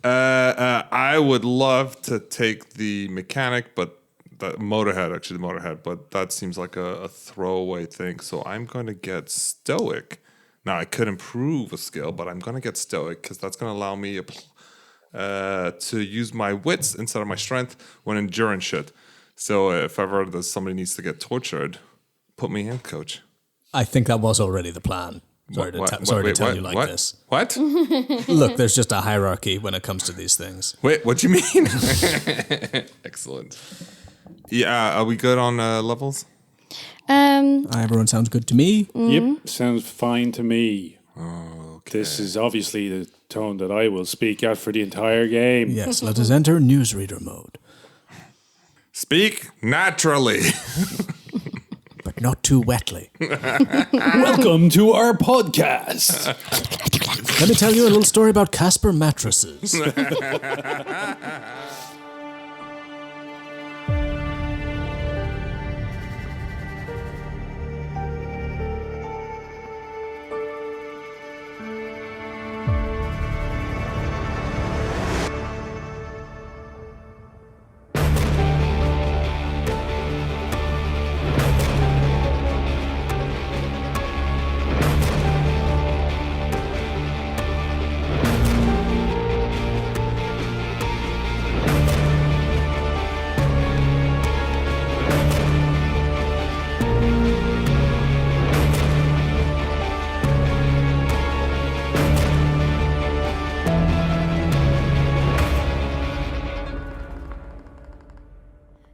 I would love to take the mechanic, but the motorhead, but that seems like a throwaway thing. So I'm going to get stoic. Now, I could improve a skill, but I'm going to get stoic because that's going to allow me to use my wits instead of my strength when endurance should. So if ever somebody needs to get tortured, put me in, coach. I think that was already the plan. Sorry to tell you like this. What? Look, there's just a hierarchy when it comes to these things. Wait, what do you mean? Excellent. Yeah, are we good on levels? Everyone sounds good to me. Mm-hmm. Yep, sounds fine to me. Okay. This is obviously the tone that I will speak at for the entire game. Yes, let us enter newsreader mode. Speak naturally. But not too wetly. Welcome to our podcast. Let me tell you a little story about Casper mattresses.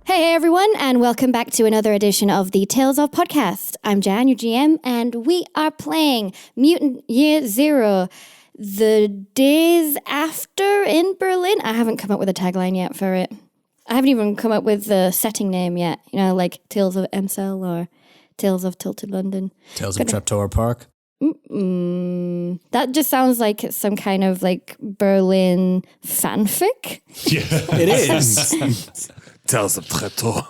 Hey everyone, and welcome back to another edition of the Tales of Podcast. I'm Jan, your GM, and we are playing Mutant Year Zero, the days after in Berlin. I haven't come up with a tagline yet for it. I haven't even come up with the setting name yet. You know, like Tales of Emsel or Tales of Tilted London. Tales of Traptower Park. That just sounds like some kind of like Berlin fanfic. Yeah, it is. Tales of Traptower.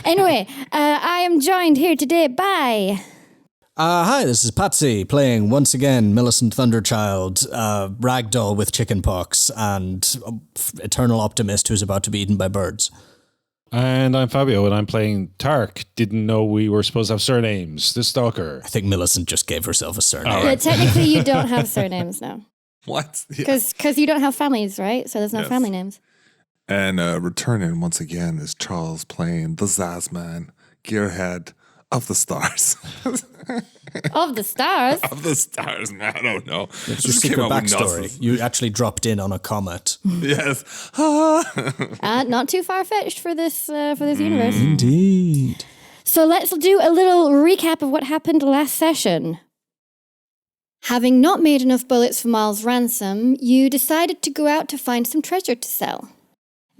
Anyway, I am joined here today by... Hi, this is Patsy, playing once again Millicent Thunderchild, ragdoll with chickenpox, and eternal optimist who's about to be eaten by birds. And I'm Fabio, and I'm playing Tark. Didn't know we were supposed to have surnames. The Stalker. I think Millicent just gave herself a surname. Yeah, technically you don't have surnames now. What? Because you don't have families, right? So there's no family names. And returning once again is Charles playing the Zazz man, gearhead of the stars. Of the stars? Of the stars, man. I don't know. It's your secret backstory. You actually dropped in on a comet. Yes. Not too far-fetched for this universe. Indeed. So let's do a little recap of what happened last session. Having not made enough bullets for Marle's ransom, you decided to go out to find some treasure to sell.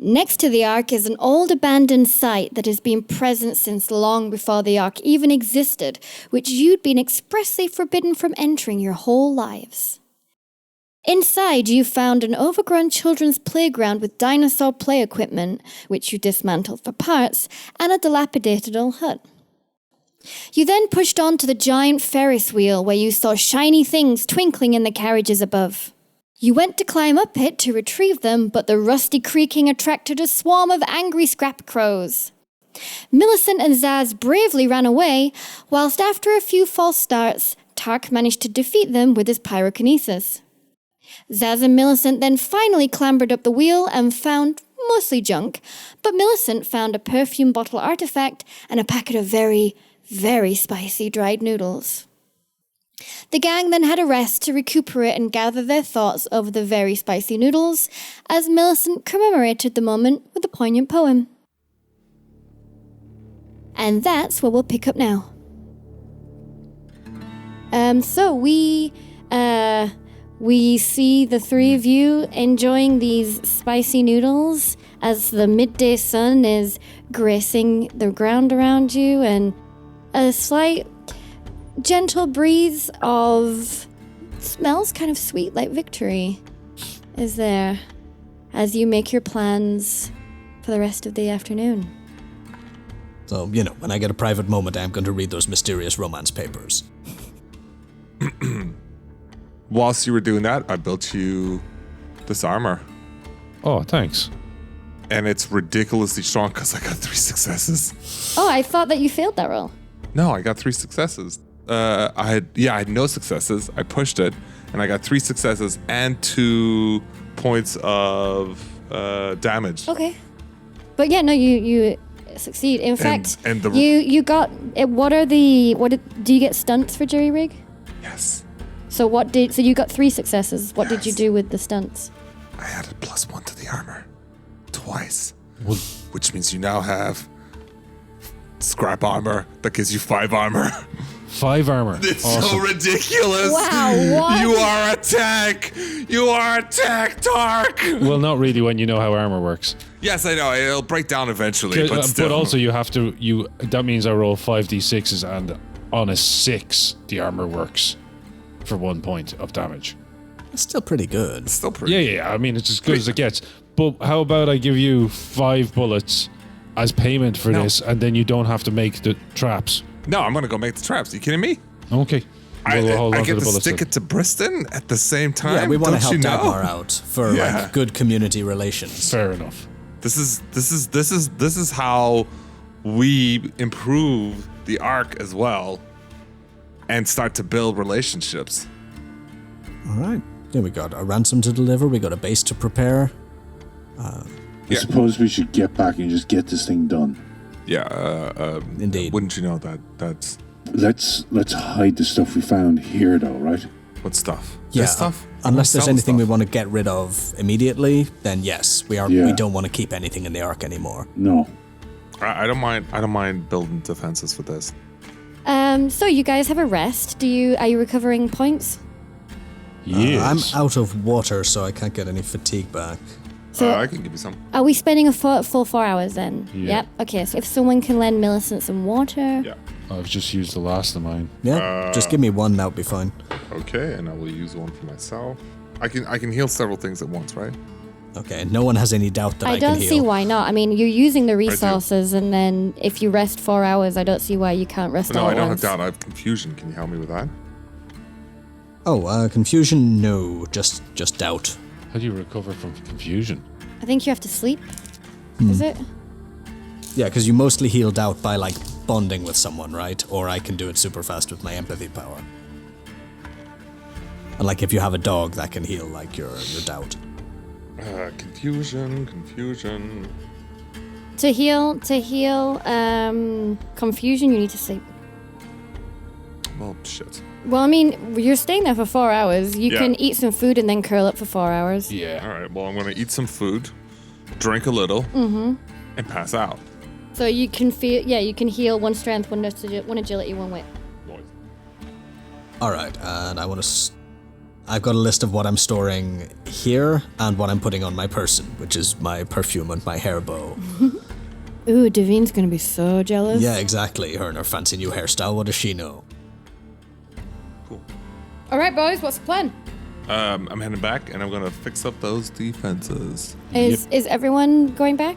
Next to the Ark is an old abandoned site that has been present since long before the Ark even existed, which you'd been expressly forbidden from entering your whole lives. Inside, you found an overgrown children's playground with dinosaur play equipment, which you dismantled for parts, and a dilapidated old hut. You then pushed on to the giant Ferris wheel where you saw shiny things twinkling in the carriages above. You went to climb up it to retrieve them, but the rusty creaking attracted a swarm of angry scrap crows. Millicent and Zazz bravely ran away, whilst after a few false starts, Tark managed to defeat them with his pyrokinesis. Zazz and Millicent then finally clambered up the wheel and found mostly junk, but Millicent found a perfume bottle artifact and a packet of very, very spicy dried noodles. The gang then had a rest to recuperate and gather their thoughts over the very spicy noodles, as Millicent commemorated the moment with a poignant poem. And that's where we'll pick up now. So we see the three of you enjoying these spicy noodles as the midday sun is gracing the ground around you, and a slight gentle breeze of smells kind of sweet like victory is there as you make your plans for the rest of the afternoon. So, when I get a private moment, I'm going to read those mysterious romance papers. Whilst you were doing that, I built you this armor. Oh, thanks. And it's ridiculously strong because I got 3 successes. Oh, I thought that you failed that roll. No, I got 3 successes. I had no successes. I pushed it, and I got 3 successes and 2 points of damage. Okay. But yeah, no, you succeed. In fact, and the- you got. Do you get stunts for jury rig? Yes. So you got 3 successes. What did you Yes. do with the stunts? I added +1 to the armor. Twice. Well, Which means you now have scrap armor that gives you 5 armor. 5 armor. It's Awesome. so ridiculous. Wow, what? You are a tank. You are a tank, Tark. Well, not really when you know how armor works. Yes, I know. It'll break down eventually, but still. But also you have to that means I roll 5d6s and on a 6 the armor works for 1 point of damage. That's still pretty good. Still pretty. Yeah. I mean, it's as good as it gets. But how about I give you 5 bullets as payment for this, and then you don't have to make the traps? No, I'm gonna go make the traps. You kidding me? Okay. We'll hold I on get to the to bullets. stick then. it to Briston at the same time. Yeah, we want to Don't help you know? Dagmar out for Yeah. like good community relations. Fair enough. This is how we improve the arc as well, and start to build relationships. All right. Yeah, we got a ransom to deliver. We got a base to prepare. I suppose we should get back and just get this thing done. Yeah. Indeed. Wouldn't you know that's Let's hide the stuff we found here, though, right? what stuff? Yeah. This stuff. Unless there's Sell anything we stuff. want to get rid of immediately, then yes, we are. Yeah. We don't want to keep anything in the ark anymore. No. I don't mind. I don't mind building defenses for this. So you guys have a rest. Are you recovering points? Yes. I'm out of water, so I can't get any fatigue back. So I can give you some. are we spending a full 4 hours then? Yeah. Yep. Okay. So if someone can lend Millicent some water. Yeah. I've just used the last of mine. Yeah, just give me one. That would be fine. Okay, and I will use one for myself. I can heal several things at once, right? Okay. No one has any doubt that I, I don't can heal. see why not. I mean, you're using the resources, and then if you rest 4 hours, I don't see why you can't rest No, all I at don't have once. doubt. I have confusion. Can you help me with that? Oh, confusion? No, just doubt. How do you recover from confusion? I think you have to sleep. Is it? Yeah, because you mostly heal doubt by like bonding with someone, right? Or I can do it super fast with my empathy power. And like if you have a dog, that can heal like your doubt. Confusion. To heal confusion, you need to sleep. Well, shit. Well, I mean, you're staying there for 4 hours. You Yeah. can eat some food and then curl up for 4 hours. Yeah. All right. Well, I'm gonna eat some food, drink a little, and pass out. So you can you can heal 1 strength, 1 agility, 1 wit. All right, and I've got a list of what I'm storing here and what I'm putting on my person, which is my perfume and my hair bow. Ooh, Davine's gonna be so jealous. Yeah, exactly. Her and her fancy new hairstyle. What does she know? Cool. All right, boys, what's the plan? I'm heading back, and I'm gonna fix up those defenses. Is everyone going back?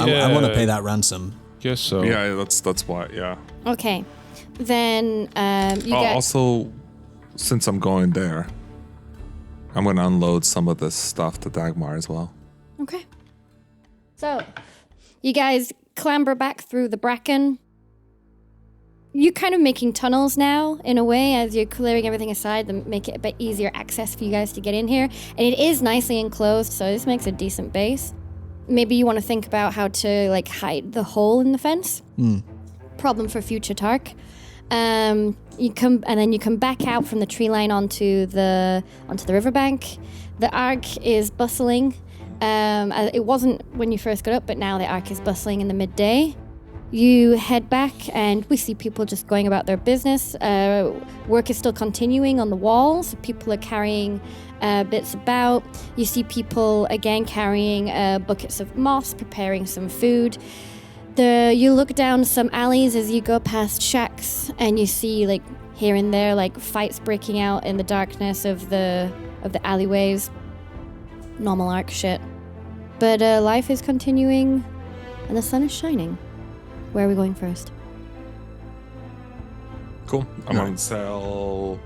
I want to pay that ransom. Guess so. Yeah, that's why. Yeah. Okay. Then you get Also, since I'm going there, I'm gonna unload some of this stuff to Dagmar as well. Okay. So, you guys clamber back through the bracken. You're kind of making tunnels now, in a way, as you're clearing everything aside to make it a bit easier access for you guys to get in here. And it is nicely enclosed, so this makes a decent base. Maybe you want to think about how to, like, hide the hole in the fence. Problem for future Tark. You come back out from the tree line onto the riverbank. The Ark is bustling. It wasn't when you first got up, but now the Ark is bustling in the midday. You head back, and we see people just going about their business. Work is still continuing on the walls. People are carrying bits about. You see people again carrying buckets of moss, preparing some food. You look down some alleys as you go past shacks, and you see, like, here and there, like, fights breaking out in the darkness of the alleyways. Normal Ark shit. But life is continuing, and the sun is shining. Where are we going first? Cool. I'm gonna sell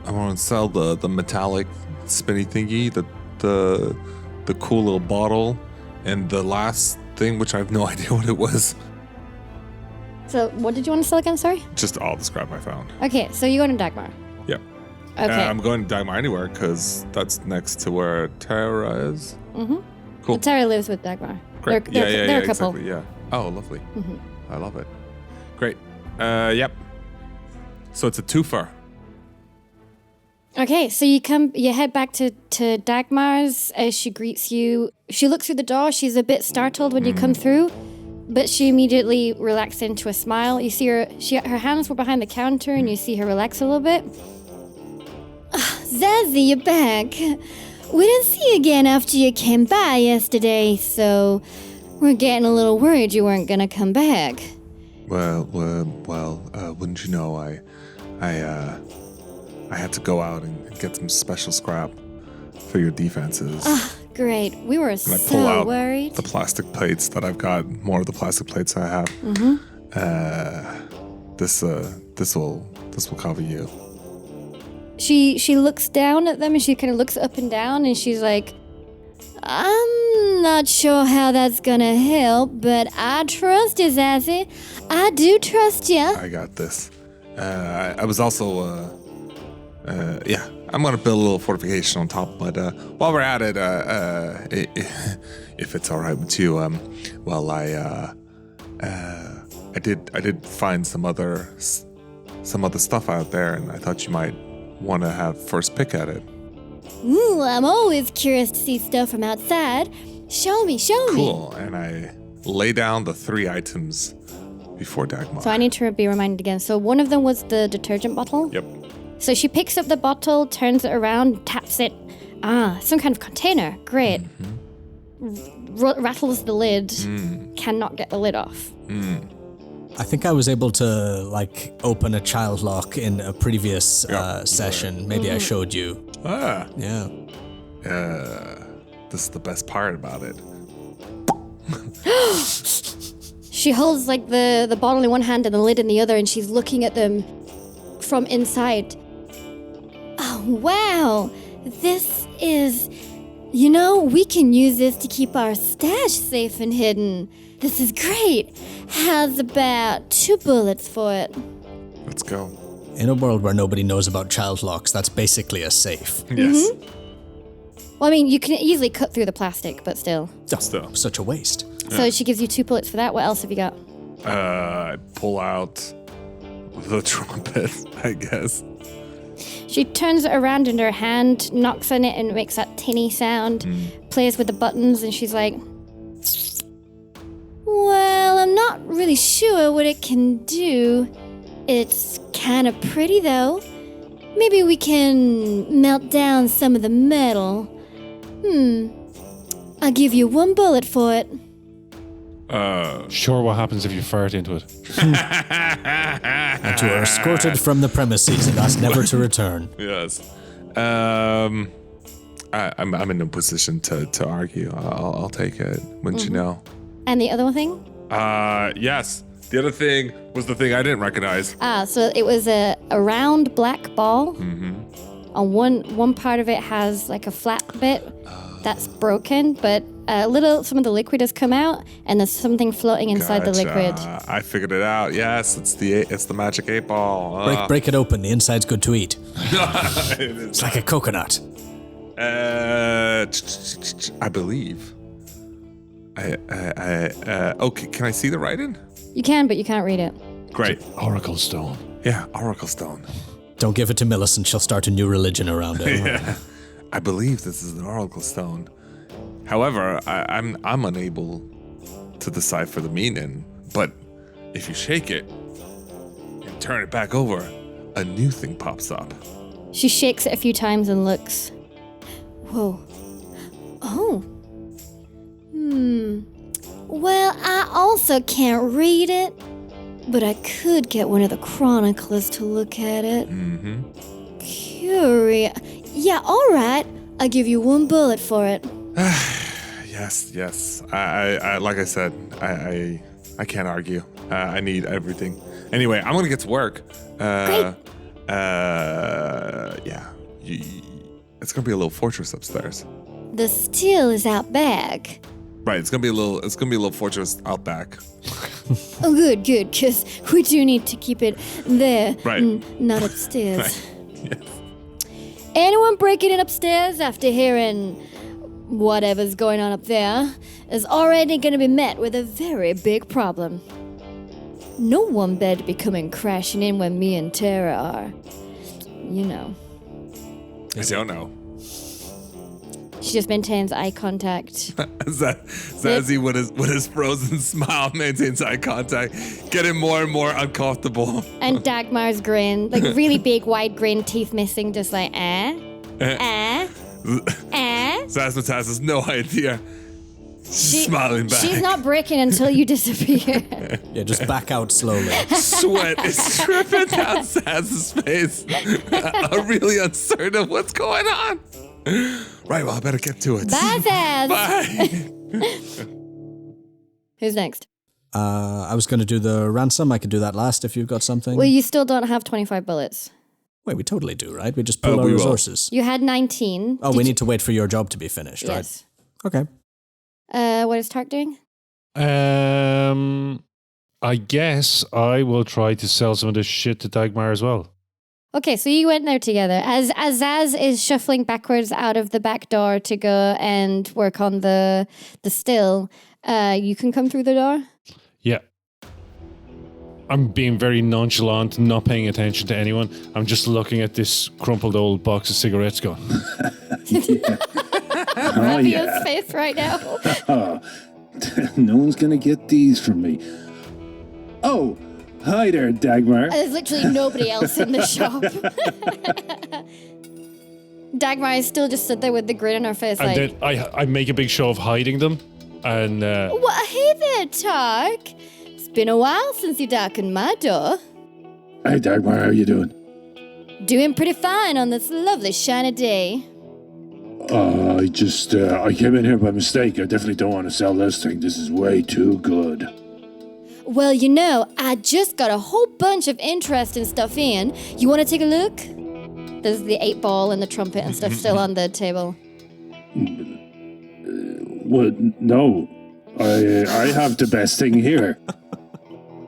the metallic spinny thingy, the the cool little bottle, and the last thing, which I have no idea what it was. So, what did you want to sell again? Sorry. Just all the scrap I found. Okay, so you go to Dagmar. Yeah. Okay. I'm going to Dagmar anywhere because that's next to where Tara is. Mm-hmm. Cool. Tara lives with Dagmar. Great. They're a couple. Exactly, yeah. Oh, lovely. Mm-hmm. I love it. Great. Yep. So it's a twofer. Okay, so you head back to Dagmar's as she greets you. She looks through the door. She's a bit startled when you come through, but she immediately relaxes into a smile. You see her hands were behind the counter, and you see her relax a little bit. Zazzy, you're back. We didn't see you again after you came by yesterday, so we're getting a little worried you weren't gonna come back. Well, wouldn't you know, I had to go out and get some special scrap for your defenses. Great. We were And I pull so out worried. the plastic plates that I've got, more of the plastic plates I have. This will cover you. She looks down at them and she kind of looks up and down and she's like, I'm not sure how that's gonna help, but I trust you, Zazzy. I do trust you. I got this. I was also, I'm gonna build a little fortification on top, but while we're at it, if it's all right with you, I did find some other stuff out there, and I thought you might want to have first pick at it. Ooh, I'm always curious to see stuff from outside. Show me. Cool. And I lay down the 3 items before Dagmar. So I need to be reminded again. So one of them was the detergent bottle. Yep. So she picks up the bottle, turns it around, taps it. Some kind of container. Great. Rattles the lid. Cannot get the lid off. I think I was able to open a child lock in a previous session. Maybe I showed you. Yeah. This is the best part about it. She holds the bottle in one hand and the lid in the other, and she's looking at them from inside. Oh, wow. This is... we can use this to keep our stash safe and hidden. This is great. How's about 2 bullets for it? Let's go. In a world where nobody knows about child locks, that's basically a safe. Yes. Well, I mean, you can easily cut through the plastic, but still. Still. Such a waste. So she gives you 2 bullets for that. What else have you got? I pull out the trumpet, I guess. She turns it around in her hand, knocks on it, and it makes that tinny sound, plays with the buttons, and she's like, well, I'm not really sure what it can do. It's kind of pretty, though. Maybe we can melt down some of the metal. I'll give you 1 bullet for it. Sure, what happens if you fart into it? And you are escorted from the premises and asked never to return. Yes. I'm in no position to argue. I'll take it. Wouldn't you know? And the other thing? Yes. The other thing was the thing I didn't recognize. So it was a round black ball. On one part of it has a flat bit that's broken, but some of the liquid has come out, and there's something floating inside the liquid. I figured it out. Yes, it's the magic 8 ball. Break it open. The inside's good to eat. It is. It's like a coconut. I believe. Okay, can I see the writing? You can, but you can't read it. Great. Oracle stone. Yeah, Oracle Stone. Don't give it to Millicent. She'll start a new religion around it. Yeah. I believe this is an Oracle Stone. However, I'm unable to decipher the meaning. But if you shake it and turn it back over, a new thing pops up. She shakes it a few times and looks. Whoa. Oh. Well, I also can't read it, but I could get one of the chroniclers to look at it. Curious. Yeah, all right. I'll give you 1 bullet for it. Yes. I like I said, I can't argue. I need everything. Anyway, I'm gonna get to work. Great. Yeah. It's gonna be a little fortress upstairs. The still is out back. Right, it's gonna be a little fortress out back. Oh, good, because we do need to keep it there, Right. Not upstairs. Right. Yes. Anyone breaking in upstairs after hearing whatever's going on up there is already going to be met with a very big problem. No one better be coming crashing in when me and Tara are, you know. I don't know. She just maintains eye contact. Zazzy with his frozen smile maintains eye contact, getting more and more uncomfortable. And Dagmar's grin, like really big, wide grin, teeth missing, just like, Zazmataz has no idea. She's smiling back. She's not breaking until you disappear. Yeah, just back out slowly. Sweat is dripping down Zazz's face. I'm really uncertain of what's going on. Right, well, I better get to it. Bye, Zazz. Bye. Who's next? I was going to do the ransom. I could do that last if you've got something. Well, you still don't have 25 bullets. Wait, we totally do, right? We just pull our we will. resources. You had 19. Oh, we need to wait for your job to be finished, Yes. right? Okay. What is Tark doing? I guess I will try to sell some of this shit to Dagmar as well. Okay, so you went there together. As Zazz is shuffling backwards out of the back door to go and work on the still, you can come through the door? Yeah. I'm being very nonchalant, not paying attention to anyone. I'm just looking at this crumpled old box of cigarettes going. Rapio's face right now. No one's gonna get these from me. Oh, hi there, Dagmar. There's literally nobody else in the shop. Dagmar is still just stood there with the grin on her face And like... then I make a big show of hiding them. And Well, hey there, Tark. It's been a while since you darkened my door. Hey, Dagmar, how you doing? Doing pretty fine on this lovely shiny day. I came in here by mistake. I definitely don't want to sell this thing. This is way too good. Well, you know, I just got a whole bunch of interesting stuff in. You want to take a look? There's the 8-ball and the trumpet and stuff still on the table. Well, no. I have the best thing here.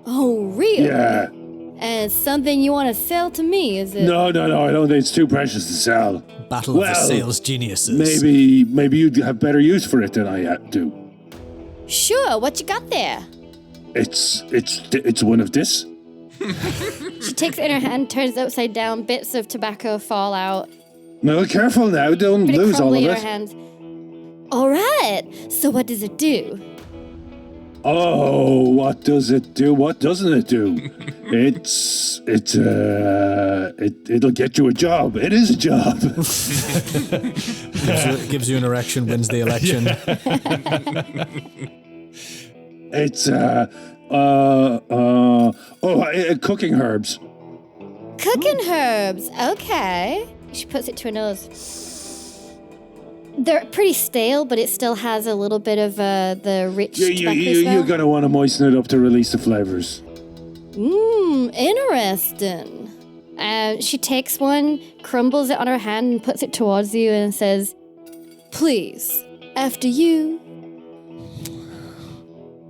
Oh, really? Yeah. And it's something you want to sell to me, is it? No, I don't think it's too precious to sell. Battle of the sales geniuses. Maybe you'd have better use for it than I do. Sure, what you got there? It's one of this. She takes it in her hand, turns it upside down, bits of tobacco fall out. No, careful now, don't Pretty lose all of crumbly in her it. hands. All right, so what does it do? Oh, what does it do? What doesn't it do? It'll get you a job. It is a job. gives you an erection, wins the election. It's cooking herbs. Cooking herbs, okay. She puts it to her nose. They're pretty stale, but it still has a little bit of the rich tobacco smell. You're gonna want to moisten it up to release the flavors. Interesting. She takes one, crumbles it on her hand, and puts it towards you and says, "Please, after you."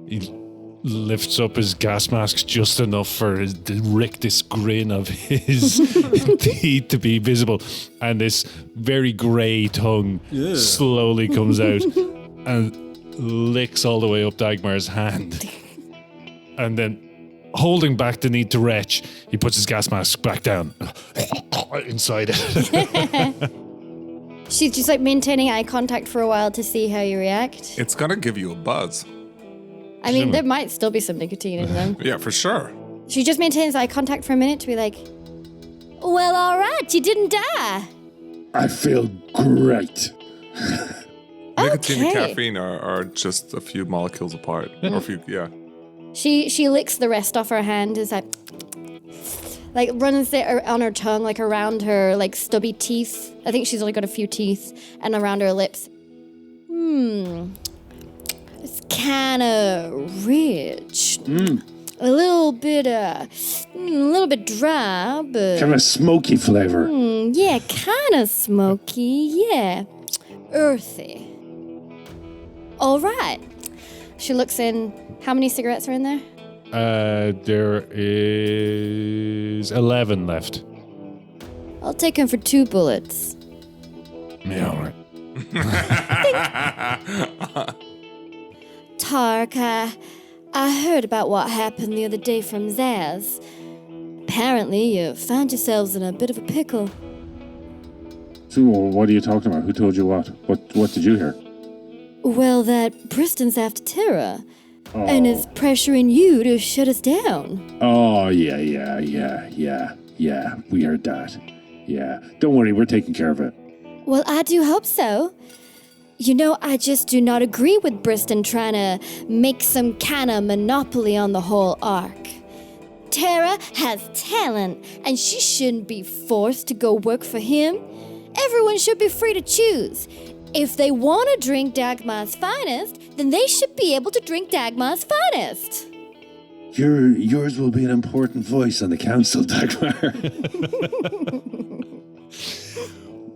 he lifts up his gas mask just enough for the rictus grin of his teeth to be visible. And this very grey tongue slowly comes out and licks all the way up Dagmar's hand. And then, holding back the need to retch, he puts his gas mask back down inside it. She's just like maintaining eye contact for a while to see how you react. It's gonna give you a buzz. I mean, there might still be some nicotine in them. Yeah, for sure. She just maintains eye contact for a minute to be like, "Well, all right, you didn't die." I feel great. Nicotine and Okay. caffeine are just a few molecules apart. Or a few, yeah. She licks the rest off her hand, is like runs it on her tongue, like around her like stubby teeth. I think she's only got a few teeth, and around her lips. It's kind of rich. A little bit dry, but Kind of a smoky flavor. yeah, kind of smoky. Yeah, earthy. All right. She looks in. How many cigarettes are in there? There is 11 left. I'll take him for 2 bullets. Yeah, all right. Tark, I heard about what happened the other day from Zazz. Apparently, you found yourselves in a bit of a pickle. So, what are you talking about? Who told you what? What did you hear? Well, that Bristol's after Tara, and is pressuring you to shut us down. Oh, yeah. We heard that. Yeah. Don't worry, we're taking care of it. Well, I do hope so. You know, I just do not agree with Briston trying to make some kind of monopoly on the whole arc. Tara has talent, and she shouldn't be forced to go work for him. Everyone should be free to choose. If they want to drink Dagmar's finest, then they should be able to drink Dagmar's finest. Yours will be an important voice on the council, Dagmar.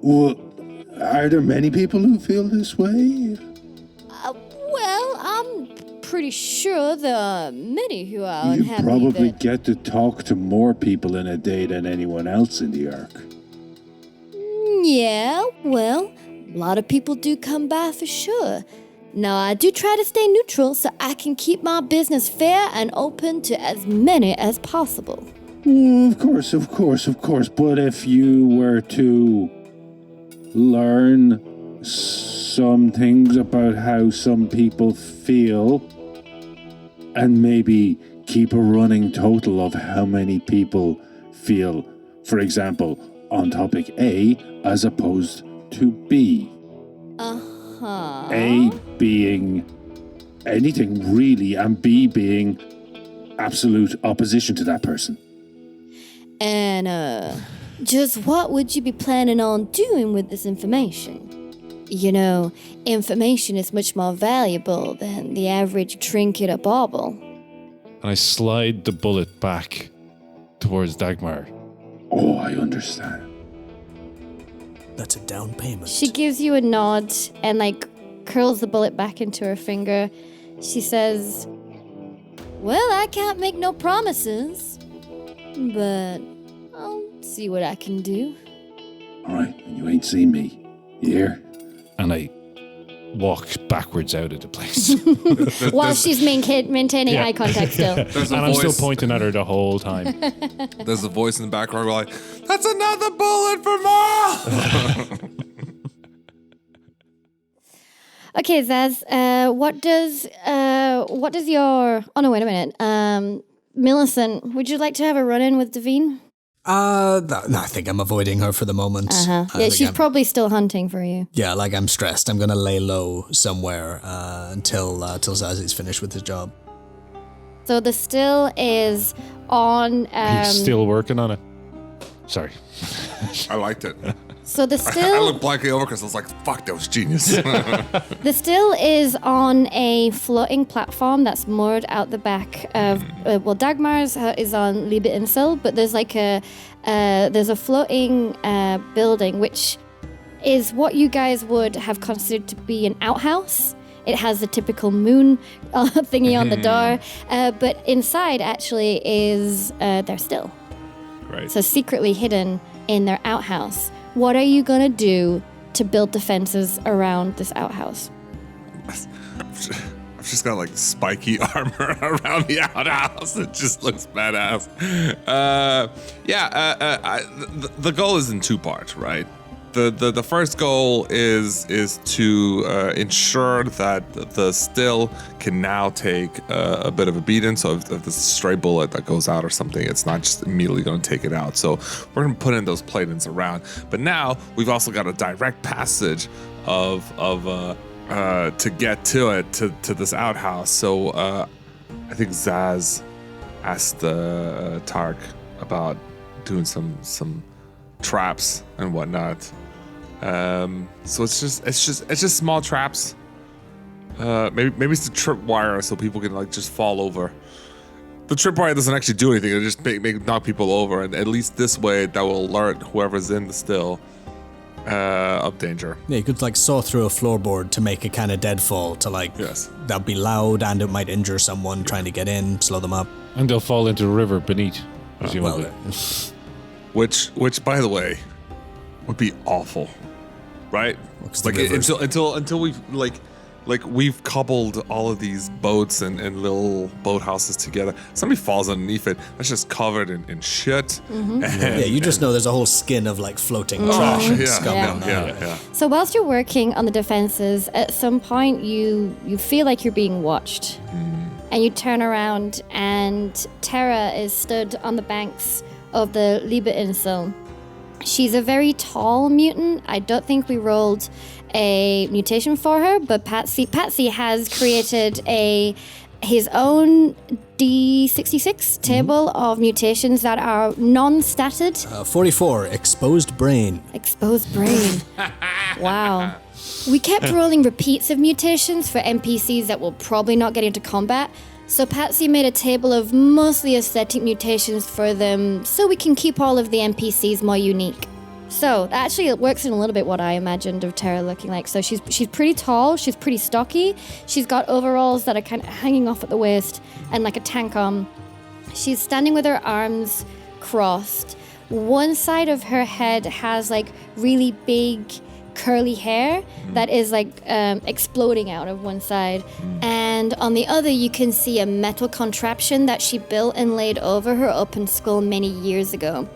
Well, are there many people who feel this way? Well, I'm pretty sure there are many who are You unhappy probably that... get to talk to more people in a day than anyone else in the Ark. Yeah, well, a lot of people do come by for sure. Now, I do try to stay neutral so I can keep my business fair and open to as many as possible. Of course. But if you were to learn some things about how some people feel and maybe keep a running total of how many people feel, for example, on topic A as opposed to B. A being anything really and B being absolute opposition to that person. And, just what would you be planning on doing with this information? You know, information is much more valuable than the average trinket or bauble. And I slide the bullet back towards Dagmar. Oh, I understand. That's a down payment. She gives you a nod and, curls the bullet back into her finger. She says, well, I can't make no promises, but I'll see what I can do. All right, and you ain't seen me. You hear? And I walk backwards out of the place. While she's maintaining eye contact still. There's a And I'm still voice. pointing at her the whole time. There's a voice in the background going like, "That's another bullet for Marle." Okay, Zazz, what does your... Oh, no, wait a minute. Millicent, would you like to have a run-in with Devine? No, I think I'm avoiding her for the moment. Yeah, she's probably still hunting for you. Yeah, I'm stressed. I'm gonna lay low somewhere until Zazzy's finished with his job. So the still is on... He's still working on it. Sorry. I liked it. So the I still... looked blankly over because I was like, "Fuck, that was genius." The still is on a floating platform that's moored out the back of... Dagmar's is on Liebe Insel, but there's there's a floating building, which is what you guys would have considered to be an outhouse. It has the typical moon thingy on the door, but inside actually is their still. Right. So secretly hidden in their outhouse. What are you gonna do to build defenses around this outhouse? I've just got spiky armor around the outhouse. It just looks badass. The goal is in 2 parts, right? The first goal is to ensure that the still can now take a bit of a beating. So if there's a stray bullet that goes out or something, it's not just immediately going to take it out. So we're going to put in those platings around. But now we've also got a direct passage of to get to it to this outhouse. So I think Zazz asked Tark about doing some traps and whatnot. So it's just small traps. Maybe it's the tripwire so people can just fall over. The tripwire doesn't actually do anything; it just make knock people over, and at least this way that will alert whoever's in the still of danger. Yeah, you could like saw through a floorboard to make a kind of deadfall to like Yes. that'd be loud and it might injure someone trying to get in, slow them up. And they'll fall into the river beneath, presumably. Well, Which, by the way, would be awful, right? Because the Like rivers- until we've like we've coupled all of these boats and little boathouses together. Somebody falls underneath it. That's just covered in shit. And, yeah, you just know there's a whole skin of like floating trash and scum down there. yeah. So whilst you're working on the defenses, at some point you feel like you're being watched. And you turn around and Tara is stood on the banks of the Liebe-Insel. She's a very tall mutant. I don't think we rolled a mutation for her, but Patsy has created his own D66 table of mutations that are non-statted. 44, exposed brain. Exposed brain. Wow. We kept rolling repeats of mutations for NPCs that will probably not get into combat, so Patsy made a table of mostly aesthetic mutations for them so we can keep all of the NPCs more unique. So, actually, it works in a little bit what I imagined of Tara looking like. So she's pretty tall, she's pretty stocky, she's got overalls that are kind of hanging off at the waist, and like a tank arm. She's standing with her arms crossed. One side of her head has like really big curly hair that is like exploding out of one side, and on the other you can see a metal contraption that she built and laid over her open skull many years ago.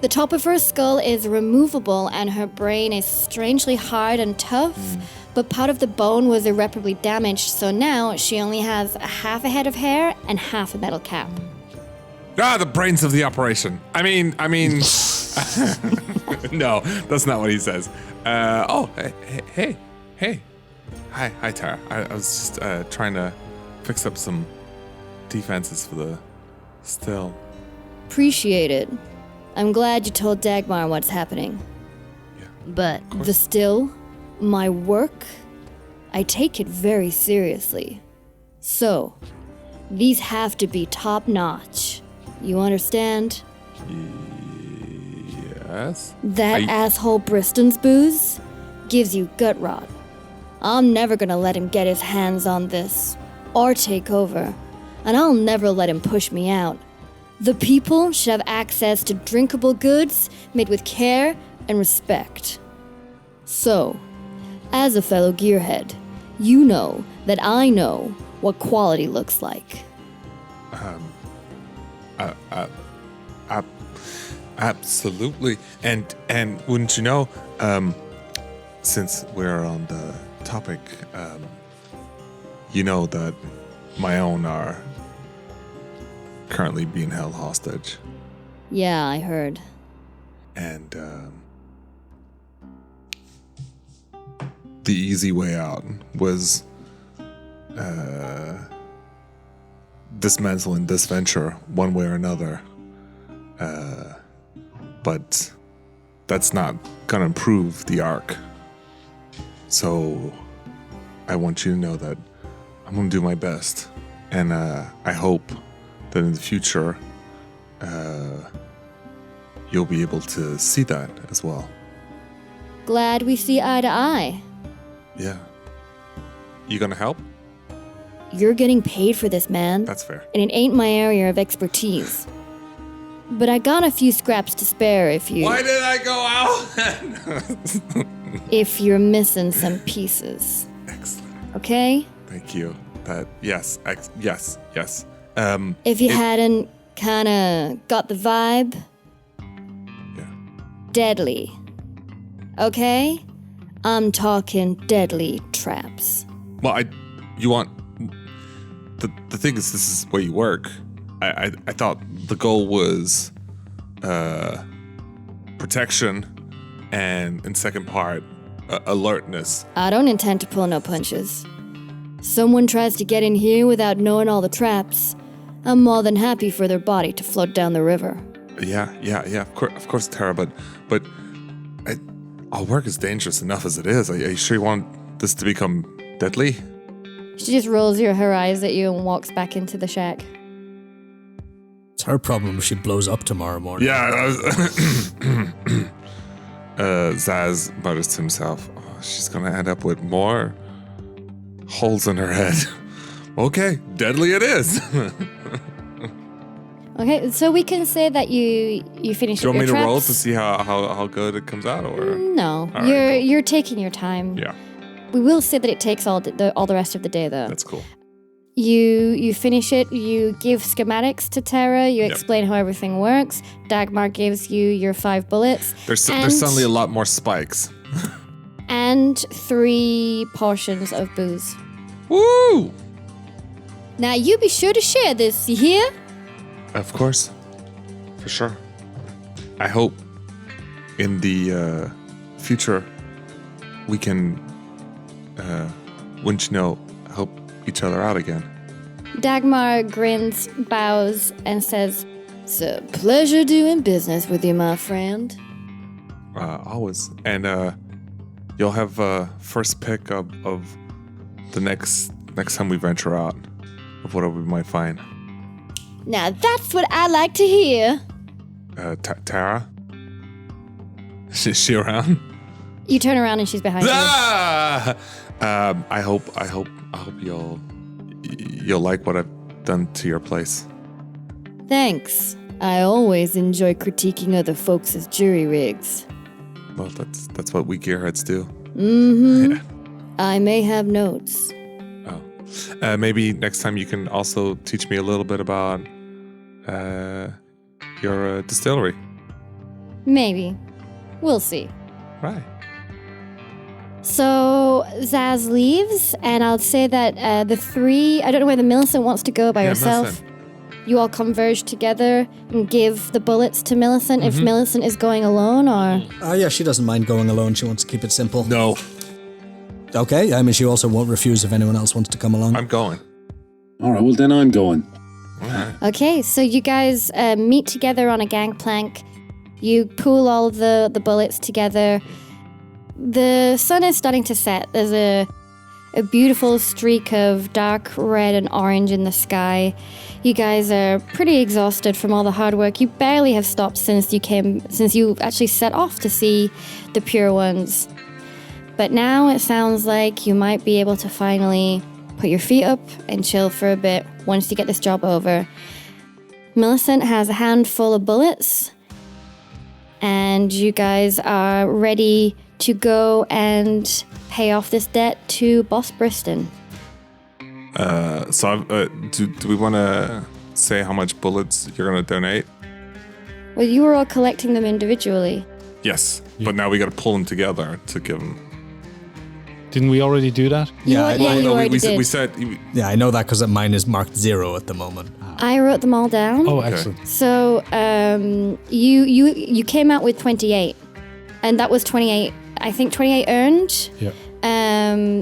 The top of her skull is removable and her brain is strangely hard and tough, but part of the bone was irreparably damaged, so now she only has half a head of hair and half a metal cap. The brains of the operation. I mean, no, that's not what he says. Hey. Hi, Tara. I was just trying to fix up some defenses for the still. Appreciate it. I'm glad you told Dagmar what's happening. Yeah. But the still, my work, I take it very seriously. So, these have to be top notch. You understand? Yes. That asshole Briston's booze gives you gut rot. I'm never gonna let him get his hands on this, or take over, and I'll never let him push me out. The people should have access to drinkable goods made with care and respect. So, as a fellow gearhead, you know that I know what quality looks like. Absolutely. And wouldn't you know, since we're on the topic, you know that my own are currently being held hostage. Yeah, I heard. And the easy way out was dismantling this venture one way or another. But that's not gonna improve the arc. So I want you to know that I'm gonna do my best. And I hope that in the future you'll be able to see that as well. Glad we see eye to eye. Yeah. You gonna help? You're getting paid for this, man. That's fair. And it ain't my area of expertise. But I got a few scraps to spare if you... Why did I go out? if you're missing some pieces. Excellent. Okay? Thank you. Yes. If you hadn't kinda got the vibe, Yeah. deadly. Okay? I'm talking deadly traps. Well, you want the thing is, this is where you work. I thought the goal was protection and in second part alertness. I don't intend to pull no punches. Someone tries to get in here without knowing all the traps, I'm more than happy for their body to float down the river. Yeah. Of course, Tara. But our work is dangerous enough as it is. Are you sure you want this to become deadly? She just rolls her eyes at you and walks back into the shack. It's her problem if she blows up tomorrow morning. Yeah. Zazz mutters to himself, oh, she's going to end up with more holes in her head. Okay, deadly it is. Okay, so we can say that you finish Do you up want your me to roll traps. to see how good it comes out? Or No, All right, you're taking your time. Yeah, We will say that it takes all the rest of the day, though. that's cool. You finish it. You give schematics to Tara. You Yep. explain how everything works. Dagmar gives you your 5 bullets. There's suddenly a lot more spikes. And 3 portions of booze. Woo! Now you be sure to share this. You hear? Of course. For sure. I hope in the future we can, wouldn't you know, help each other out again. Dagmar grins, bows, and says, "It's a pleasure doing business with you, my friend." Always. And you'll have first pick of the next time we venture out of whatever we might find. Now that's what I like to hear. Tara? Is she around? You turn around and she's behind you. Ah! I hope you'll like what I've done to your place. Thanks. I always enjoy critiquing other folks' jury rigs. Well, that's what we gearheads do. Mm-hmm. Yeah. I may have notes. Oh. Maybe next time you can also teach me a little bit about your distillery. Maybe. We'll see. Right. So Zazz leaves, and I'll say that the 3, I don't know whether Millicent wants to go by herself. Millicent. You all converge together and give the bullets to Millicent Mm-hmm. if Millicent is going alone, or... Yeah, she doesn't mind going alone. She wants to keep it simple. No, Okay, I mean, she also won't refuse if anyone else wants to come along. I'm going. All right, well, then I'm going. All right. Okay, so you guys meet together on a gangplank. You pool all the bullets together. The sun is starting to set. There's a beautiful streak of dark red and orange in the sky. You guys are pretty exhausted from all the hard work. You barely have stopped since you actually set off to see the Pure Ones. But now it sounds like you might be able to finally put your feet up and chill for a bit once you get this job over. Millicent has a handful of bullets, and you guys are ready to go and pay off this debt to Boss Briston. Do we want to say how much bullets you're going to donate? Well, you were all collecting them individually. Yes, but now we got to pull them together to give them. Didn't we already do that? You already we did. said Yeah, I know that because mine is marked 0 at the moment. I wrote them all down. Oh, excellent. So you came out with 28, and that was 28. I think 28 earned. Yeah.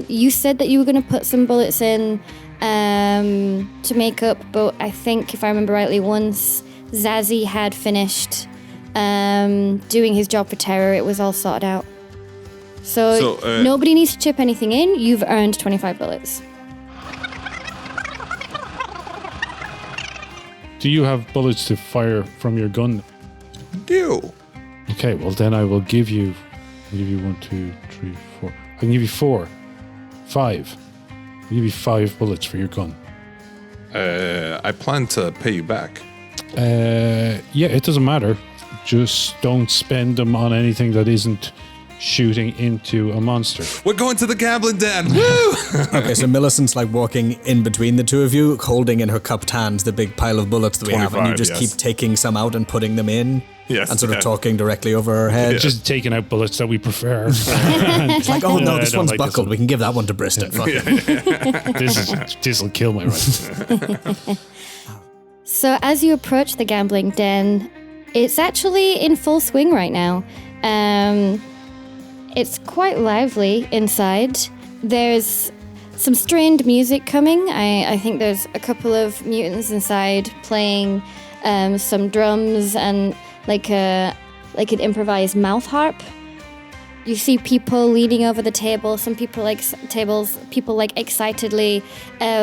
You said that you were going to put some bullets in to make up, but I think if I remember rightly, once Zazzy had finished doing his job for Terror, it was all sorted out. So nobody needs to chip anything in. You've earned 25 bullets. Do you have bullets to fire from your gun? do. Okay, well then I will give you. I'll give you 1, 2, 3, 4. I can give you 4, 5. I'll give you 5 bullets for your gun. I plan to pay you back. Yeah, it doesn't matter. Just don't spend them on anything that isn't shooting into a monster. We're going to the gambling den. Woo! Okay, so Millicent's like walking in between the two of you, holding in her cupped hands the big pile of bullets that we have, and you 25, just yes. keep taking some out and putting them in. Yes, And sort of yeah. talking directly over her head. Just taking out bullets that we prefer. It's like, oh no, I this don't one's like this buckled. one. We can give that one to Briston. Fuck it. This'll kill my rifle. So as you approach the gambling den, it's actually in full swing right now. It's quite lively inside. There's some strained music coming. I think there's a couple of mutants inside playing some drums and like an improvised mouth harp. You see people leaning over the table. Some people people excitedly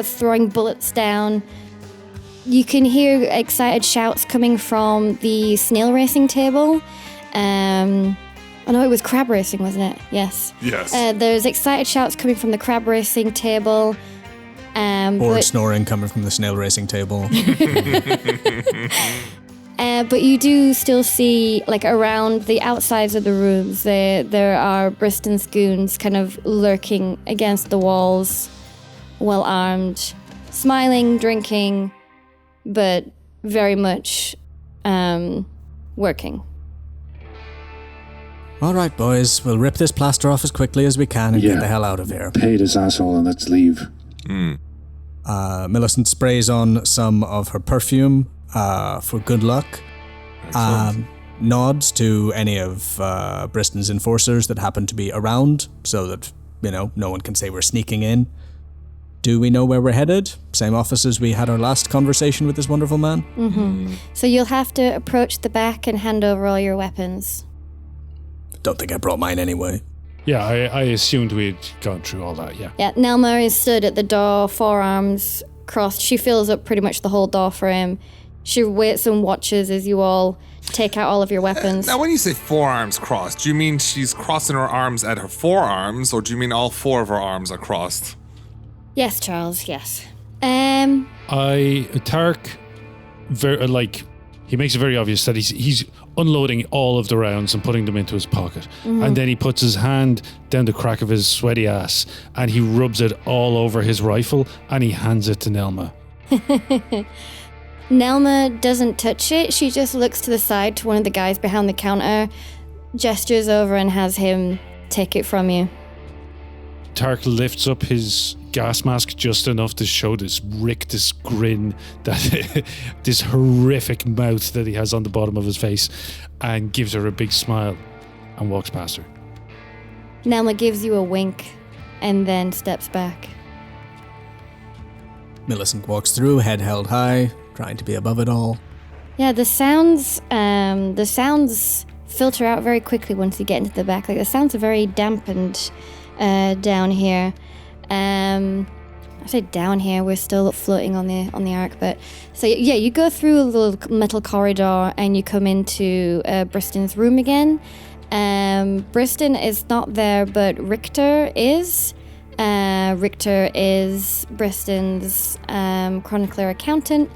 throwing bullets down. You can hear excited shouts coming from the snail racing table. Oh no, it was crab racing, wasn't it? Yes. Yes. There's excited shouts coming from the crab racing table. Bored snoring coming from the snail racing table. But you do still see, like, around the outsides of the rooms, there are Briston's goons kind of lurking against the walls, well armed, smiling, drinking, but very much working. All right, boys, we'll rip this plaster off as quickly as we can and Yeah. get the hell out of here. Pay this asshole and let's leave. Millicent sprays on some of her perfume for good luck. Nods to any of Briston's enforcers that happen to be around so that, no one can say we're sneaking in. Do we know where we're headed? Same office as we had our last conversation with this wonderful man? Mm-hmm. So you'll have to approach the back and hand over all your weapons. Don't think I brought mine anyway. Yeah, I assumed we'd gone through all that, yeah. Yeah, Nelma is stood at the door, forearms crossed. She fills up pretty much the whole door frame. She waits and watches as you all take out all of your weapons. Now, when you say forearms crossed, do you mean she's crossing her arms at her forearms, or do you mean all four of her arms are crossed? Yes, Charles, yes. Tarek, he makes it very obvious that he's unloading all of the rounds and putting them into his pocket. And then he puts his hand down the crack of his sweaty ass and he rubs it all over his rifle and he hands it to Nelma. Nelma doesn't touch it. She just looks to the side to one of the guys behind the counter, gestures over and has him take it from you. Tarek lifts up his gas mask just enough to show this rictus grin, that this horrific mouth that he has on the bottom of his face, and gives her a big smile and walks past her. Nelma gives you a wink and then steps back. Millicent walks through, head held high, trying to be above it all. Yeah, the sounds filter out very quickly once you get into the back. Like, the sounds are very dampened down here. I say down here, we're still floating on the arc, but so yeah, you go through a little metal corridor and you come into Briston's room again. Briston is not there, but Richter is. Richter is Briston's chronicler accountant.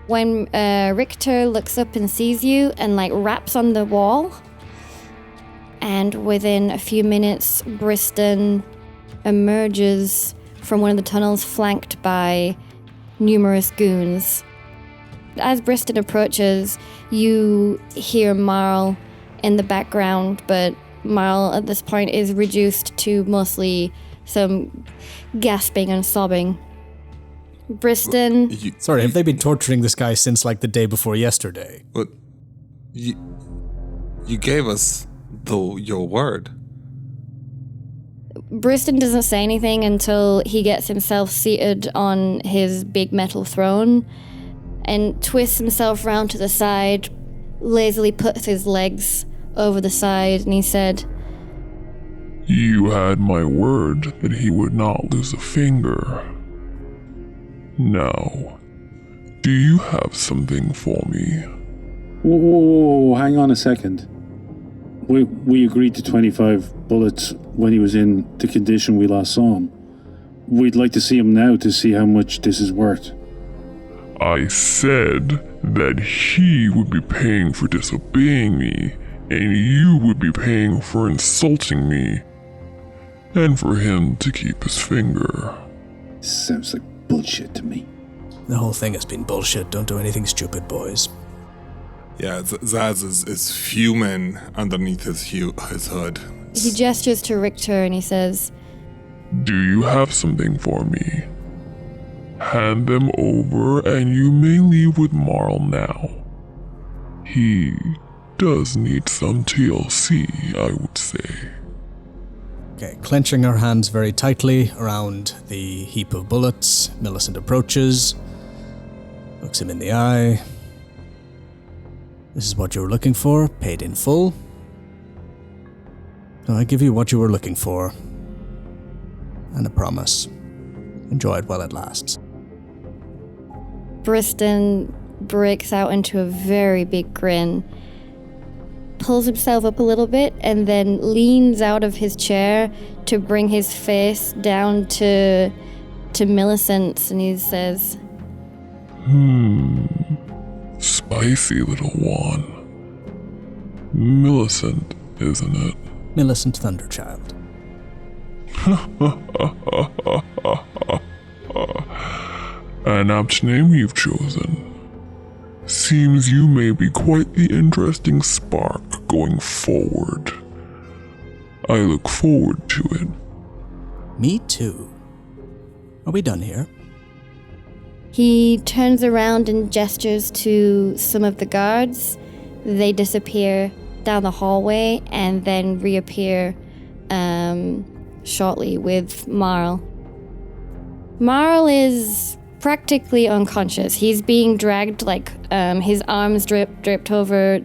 When Richter looks up and sees you and raps on the wall, and within a few minutes, Briston emerges from one of the tunnels flanked by numerous goons. As Briston approaches, you hear Marle in the background, but Marle at this point is reduced to mostly some gasping and sobbing. Briston... Sorry, have they been torturing this guy since the day before yesterday? But you gave us your word. Briston doesn't say anything until he gets himself seated on his big metal throne and twists himself round to the side, lazily puts his legs over the side, and he said, "You had my word that he would not lose a finger. Now, do you have something for me?" Whoa, hang on a second. We agreed to 25 bullets when he was in the condition we last saw him. We'd like to see him now to see how much this is worth. I said that he would be paying for disobeying me, and you would be paying for insulting me, and for him to keep his finger. Sounds like bullshit to me. The whole thing has been bullshit. Don't do anything stupid, boys. Yeah, Zazz is fuming underneath his hood. He gestures to Richter and he says, "Do you have something for me? Hand them over and you may leave with Marle now. He does need some TLC, I would say." Okay, clenching her hands very tightly around the heap of bullets, Millicent approaches, looks him in the eye. "This is what you were looking for, paid in full. So I give you what you were looking for. And a promise. Enjoy it while it lasts." Briston breaks out into a very big grin. pulls himself up a little bit and then leans out of his chair to bring his face down to Millicent, and he says, Spicy little one. Millicent, isn't it? Millicent Thunderchild. An apt name you've chosen. Seems you may be quite the interesting spark going forward. I look forward to it. Me too. Are we done here? he turns around and gestures to some of the guards. They disappear down the hallway and then reappear shortly with Marle. Marle is practically unconscious. He's being dragged, his arms draped over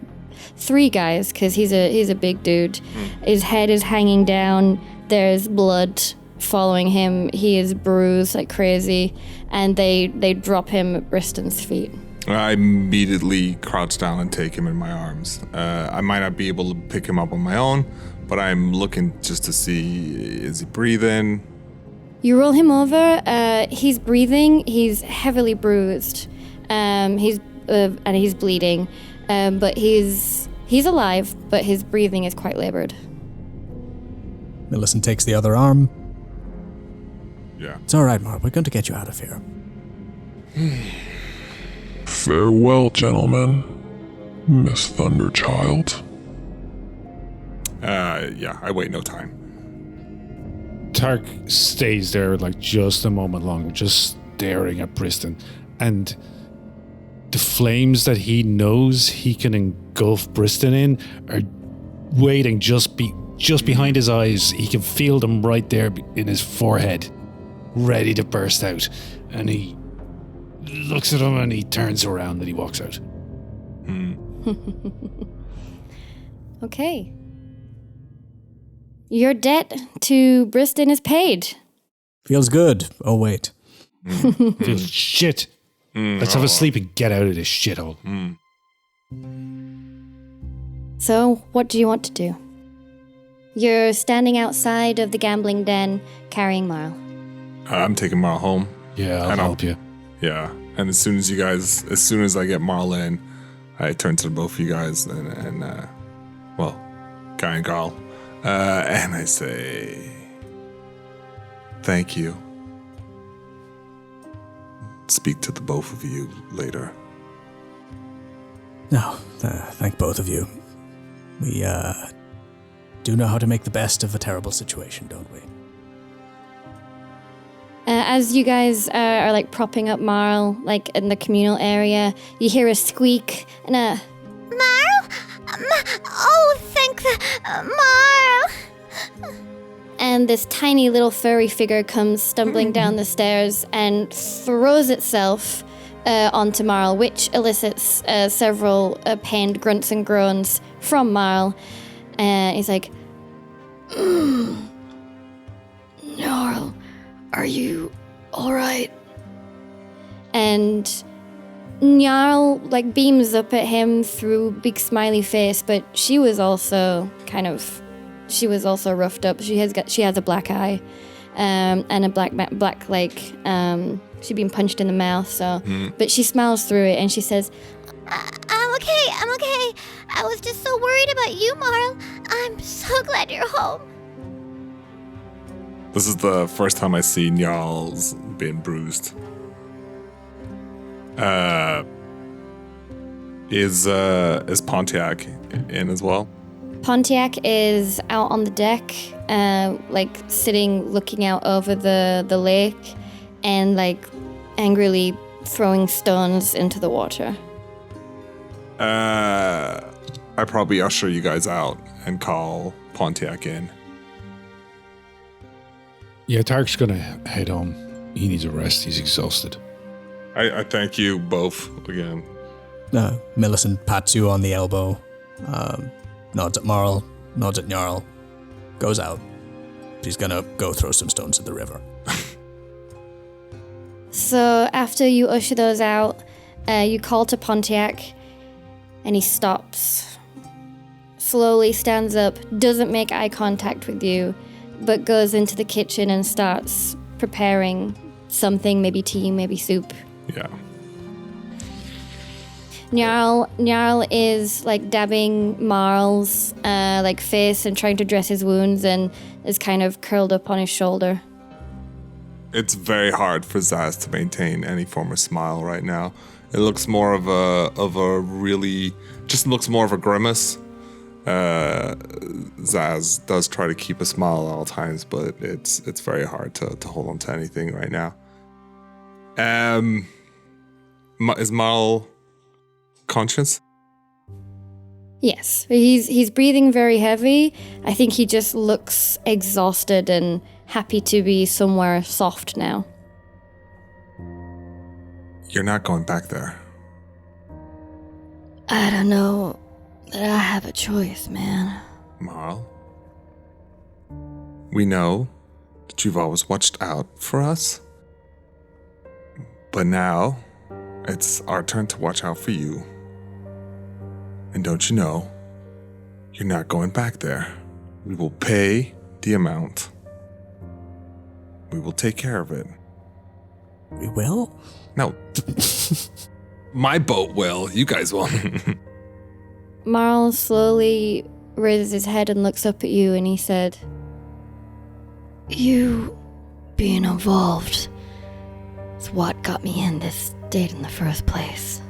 three guys because he's a big dude. His head is hanging down. There's blood following him. He is bruised like crazy, and they drop him at Briston's feet. I immediately crouch down and take him in my arms. I might not be able to pick him up on my own, but I'm looking just to see, is he breathing? You roll him over. He's breathing. He's heavily bruised. And he's bleeding. But he's alive, but his breathing is quite labored. Millicent takes the other arm. Yeah. It's all right, Marle. We're going to get you out of here. Farewell, gentlemen. Miss Thunderchild. Yeah, I wait no time. Tark stays there like just a moment longer, just staring at Briston. And the flames that he knows he can engulf Briston in are waiting just behind his eyes. He can feel them right there in his forehead, ready to burst out. And he looks at him and he turns around and he walks out. Okay. Your debt to Briston is paid. Feels good. Oh, wait. Feels shit. Let's have a sleep and get out of this shithole. So, what do you want to do? You're standing outside of the gambling den carrying Marle. I'm taking Marle home. Yeah, I'll help you. Yeah, and as soon as I get Marle in, I turn to both of you guys and Guy and Carl, and I say, thank you. Speak to the both of you later. No, thank both of you. We, do know how to make the best of a terrible situation, don't we? As you guys are propping up Marle, in the communal area, you hear a squeak and a Marle? Oh, thank the Marle. And this tiny little furry figure comes stumbling down the stairs and throws itself onto Marle, which elicits several pained grunts and groans from Marle. He's like, Marle, are you alright? And Jarl beams up at him through big smiley face, but she was also roughed up. She has a black eye, and a black she'd been punched in the mouth. So, but she smiles through it and she says, I'm okay. I was just so worried about you, Marle. I'm so glad you're home. This is the first time I see Jarl's being bruised. Is Pontiac in as well? Pontiac is out on the deck, sitting looking out over the lake and angrily throwing stones into the water. I probably usher you guys out and call Pontiac in. Yeah, Tark's gonna head home. He needs a rest. He's exhausted. I thank you both again. Millicent pats you on the elbow, nods at Marle, nods at Jarl, goes out. She's gonna go throw some stones in the river. So after you usher those out, you call to Pontiac, and he stops, slowly stands up, doesn't make eye contact with you, but goes into the kitchen and starts preparing something, maybe tea, maybe soup. Yeah. Jarl is like dabbing Marle's like face and trying to dress his wounds and is kind of curled up on his shoulder. It's very hard for Zazz to maintain any form of smile right now. It looks more of a really, just looks more of a grimace. Zazz does try to keep a smile at all times, but it's very hard to hold on to anything right now. Is Marle conscious? Yes, he's breathing very heavy. I think he just looks exhausted and happy to be somewhere soft now. You're not going back there. I don't know that I have a choice, man. Marle, we know that you've always watched out for us, but now it's our turn to watch out for you. And don't you know, you're not going back there. We will pay the amount. We will take care of it. We will? No. My boat will. You guys won't. Marle slowly raises his head and looks up at you and he said, "You being involved is what got me in this state in the first place."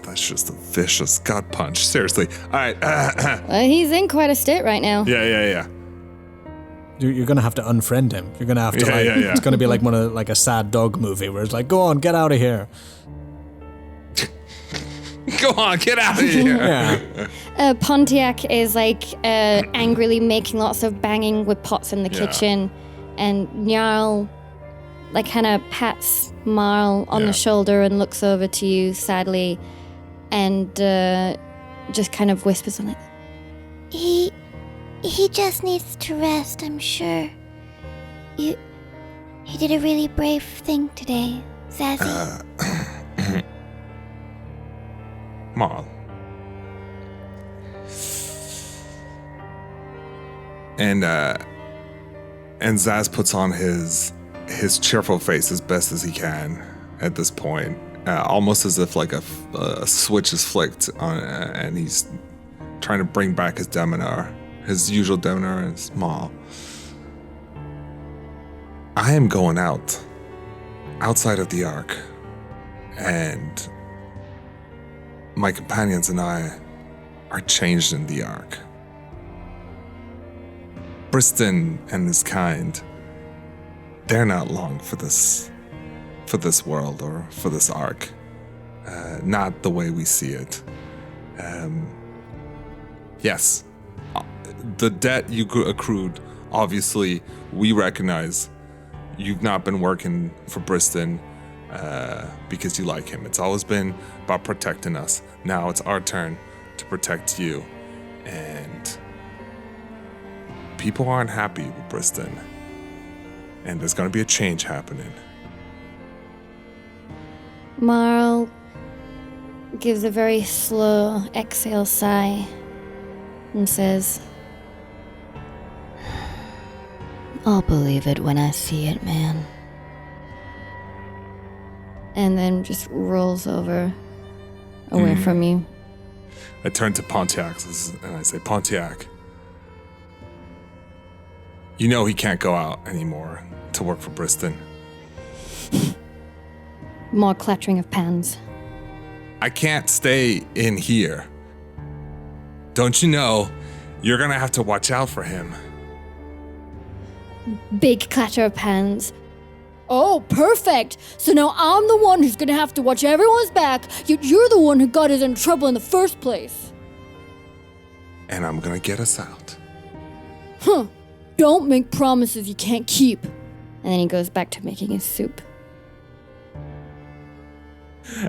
That's just a vicious gut punch. Seriously. All right. He's in quite a state right now. Yeah. You're gonna have to unfriend him. You're gonna have to Yeah. It's gonna be like like a sad dog movie where it's like, go on, get out of here. Go on, get out of here. Yeah. Pontiac is like angrily making lots of banging with pots in the kitchen, and Jarl like kind of pats Marle on the shoulder and looks over to you sadly, and just kind of whispers on it. He just needs to rest, I'm sure. He did a really brave thing today, Zazzy. Marle. And Zazz puts on his cheerful face as best as he can at this point, almost as if like a switch is flicked on, and he's trying to bring back his demeanor, his usual demeanor, and small. I am going outside of the Ark, and my companions and I are changed in the Ark. Briston and his kind, they're not long for this world or for this Ark. Not the way we see it. Yes, the debt you accrued, obviously, we recognize. You've not been working for Briston because you like him. It's always been about protecting us. Now it's our turn to protect you. And people aren't happy with Briston. And there's going to be a change happening. Marle gives a very slow exhale sigh and says, "I'll believe it when I see it, man." And then just rolls over away from you. I turn to Pontiac and I say, "Pontiac, you know he can't go out anymore to work for Briston." More clattering of pans. "I can't stay in here. Don't you know you're going to have to watch out for him?" Big clatter of pans. "Oh, perfect. So now I'm the one who's gonna have to watch everyone's back, yet you're the one who got us in trouble in the first place." "And I'm going to get us out." "Huh. Don't make promises you can't keep." And then he goes back to making his soup.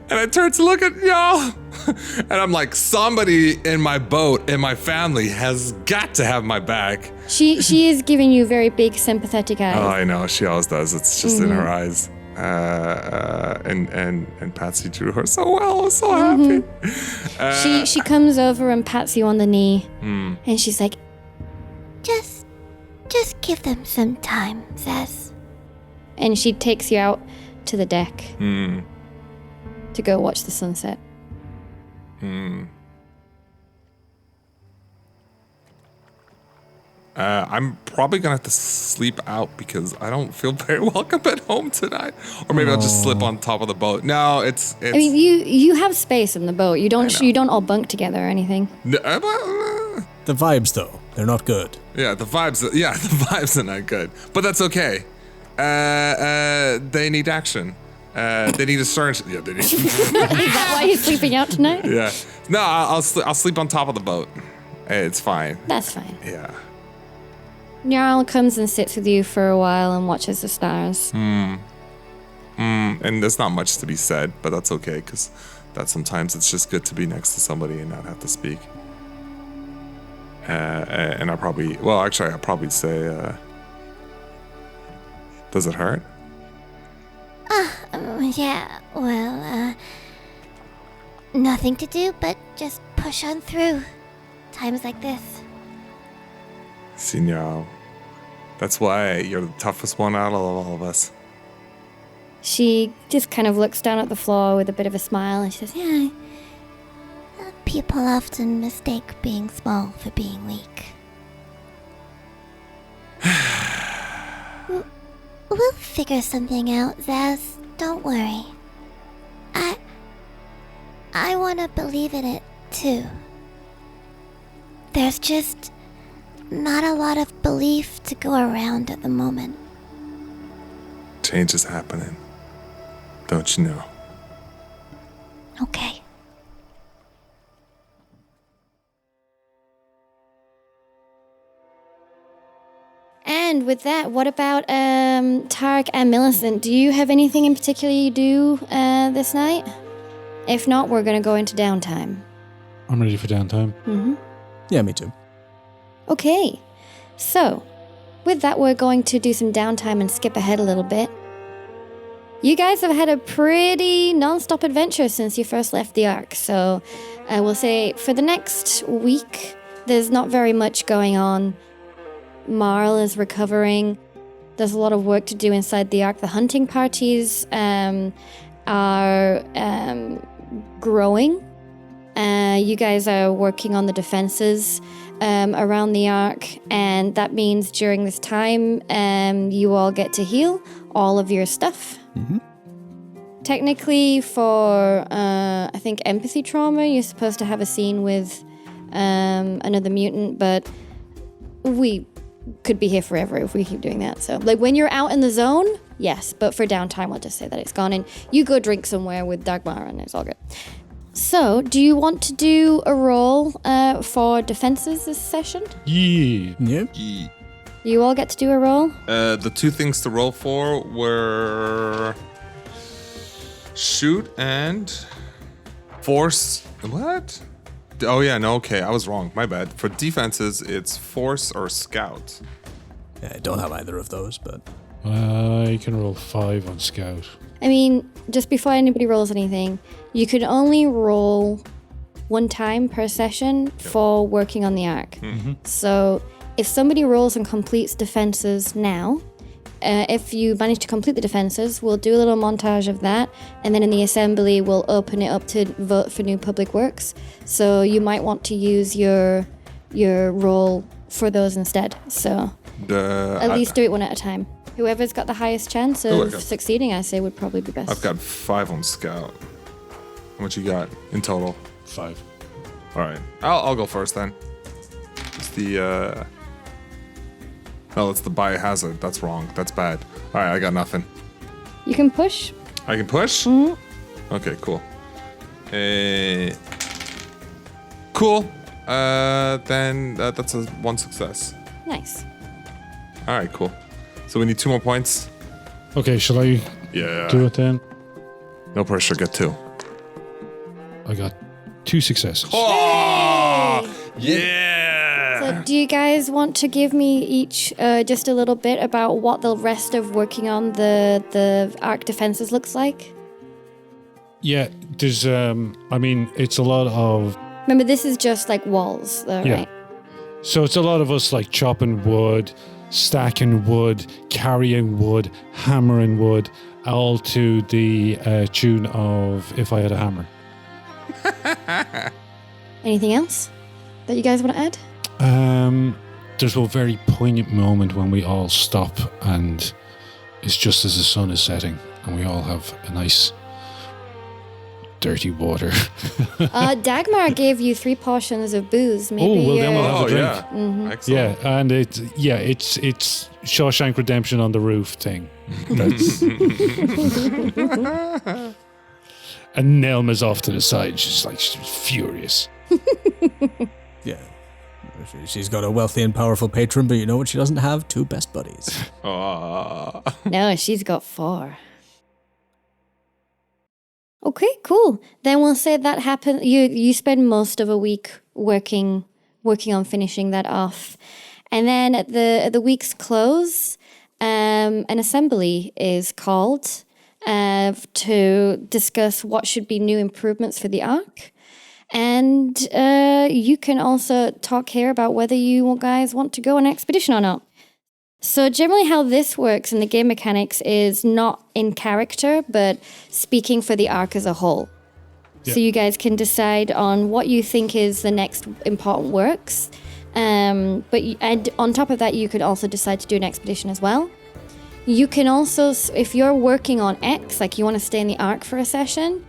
And I turn to look at y'all. And I'm like, somebody in my boat, in my family, has got to have my back. She is giving you very big sympathetic eyes. Oh, I know. She always does. It's just in her eyes. And Patsy drew her so well. I was so happy. She comes over and pats you on the knee, and she's like, Just give them some time, Zazz. and she takes you out to the deck to go watch the sunset. I'm probably gonna have to sleep out because I don't feel very welcome at home tonight. Or maybe I'll just slip on top of the boat. No, it's. I mean, you have space in the boat. You don't I know. you don't all bunk together or anything. The vibes, though, they're not good. Yeah, the vibes. Yeah, the vibes are not good, but that's okay. They need action. They need a certain. Yeah, they need. Is that why you're sleeping out tonight? Yeah. No, I'll sleep on top of the boat. It's fine. That's fine. Yeah. Marle comes and sits with you for a while and watches the stars. And there's not much to be said, but that's okay because that sometimes it's just good to be next to somebody and not have to speak. And I'll probably say, does it hurt? Yeah, well, nothing to do but just push on through. Times like this. Signal. That's why you're the toughest one out of all of us. She just kind of looks down at the floor with a bit of a smile and she says, Yeah. People often mistake being small for being weak. We'll figure something out, Zazz. Don't worry. I want to believe in it, too. There's just not a lot of belief to go around at the moment. Change is happening. Don't you know? Okay. and with that, what about Tarek and Millicent? Do you have anything in particular you do this night? If not, we're going to go into downtime. I'm ready for downtime. Mm-hmm. Yeah, me too. Okay, so with that, we're going to do some downtime and skip ahead a little bit. You guys have had a pretty non-stop adventure since you first left the Ark, so I will say for the next week, there's not very much going on. Marle is recovering. There's a lot of work to do inside the Ark. The hunting parties are growing. You guys are working on the defenses around the Ark, and that means during this time, you all get to heal all of your stuff. Mm-hmm. Technically, for I think empathy trauma, you're supposed to have a scene with another mutant, but we could be here forever if we keep doing that. So, like, when you're out in the zone, yes, but for downtime, I'll just say that it's gone, and you go drink somewhere with Dagmar, and it's all good. So, do you want to do a roll for defenses this session? Yeah. Yep. You all get to do a roll? The two things to roll for were shoot and force. What? Oh yeah, no, okay, I was wrong. My bad. For defenses, it's force or scout. Yeah, I don't have either of those, but I can roll 5 on scout. I mean, just before anybody rolls anything, you can only roll one time per session for working on the Ark. Mm-hmm. So if somebody rolls and completes defenses now, if you manage to complete the defenses, we'll do a little montage of that, and then in the assembly, we'll open it up to vote for new public works. So you might want to use your roll for those instead. So at least do it one at a time. Whoever's got the highest chance of succeeding, I say, would probably be best. I've got 5 on scout. How much you got in total? 5. All right, I'll go first then. It's the oh, it's the biohazard. That's wrong. That's bad. All right, I got nothing. You can push. I can push? Mm-hmm. Okay, cool. Cool. Then that's a 1 success. Nice. All right, cool. So we need 2 more points. Okay, shall I Yeah. do it then? No pressure. Get 2. I got 2 successes. Oh, yeah. So So do you guys want to give me each just a little bit about what the rest of working on the arc defenses looks like? Yeah, there's, it's a lot of... Remember, this is just like walls, though, Yeah. right? So it's a lot of us like chopping wood, stacking wood, carrying wood, hammering wood, all to the tune of If I Had a Hammer. Anything else that you guys want to add? There's a very poignant moment when we all stop and it's just as the sun is setting and we all have a nice dirty water. Dagmar gave you 3 portions of booze. Maybe well, then we'll you're- have a drink. Yeah. Excellent. Yeah, and it's Shawshank Redemption on the roof thing. That's and Nelma's off to the side. She's furious. Yeah. She's got a wealthy and powerful patron, but you know what she doesn't have? 2 best buddies. No, she's got 4. Okay, cool. Then we'll say that happened. You spend most of a week working on finishing that off, and then at the week's close, an assembly is called to discuss what should be new improvements for the arc, and you can also talk here about whether you guys want to go on an expedition or not. So generally how this works in the game mechanics is not in character, but speaking for the arc as a whole. Yeah. So you guys can decide on what you think is the next important works. And on top of that, you could also decide to do an expedition as well. You can also, if you're working on X, like you want to stay in the arc for a session,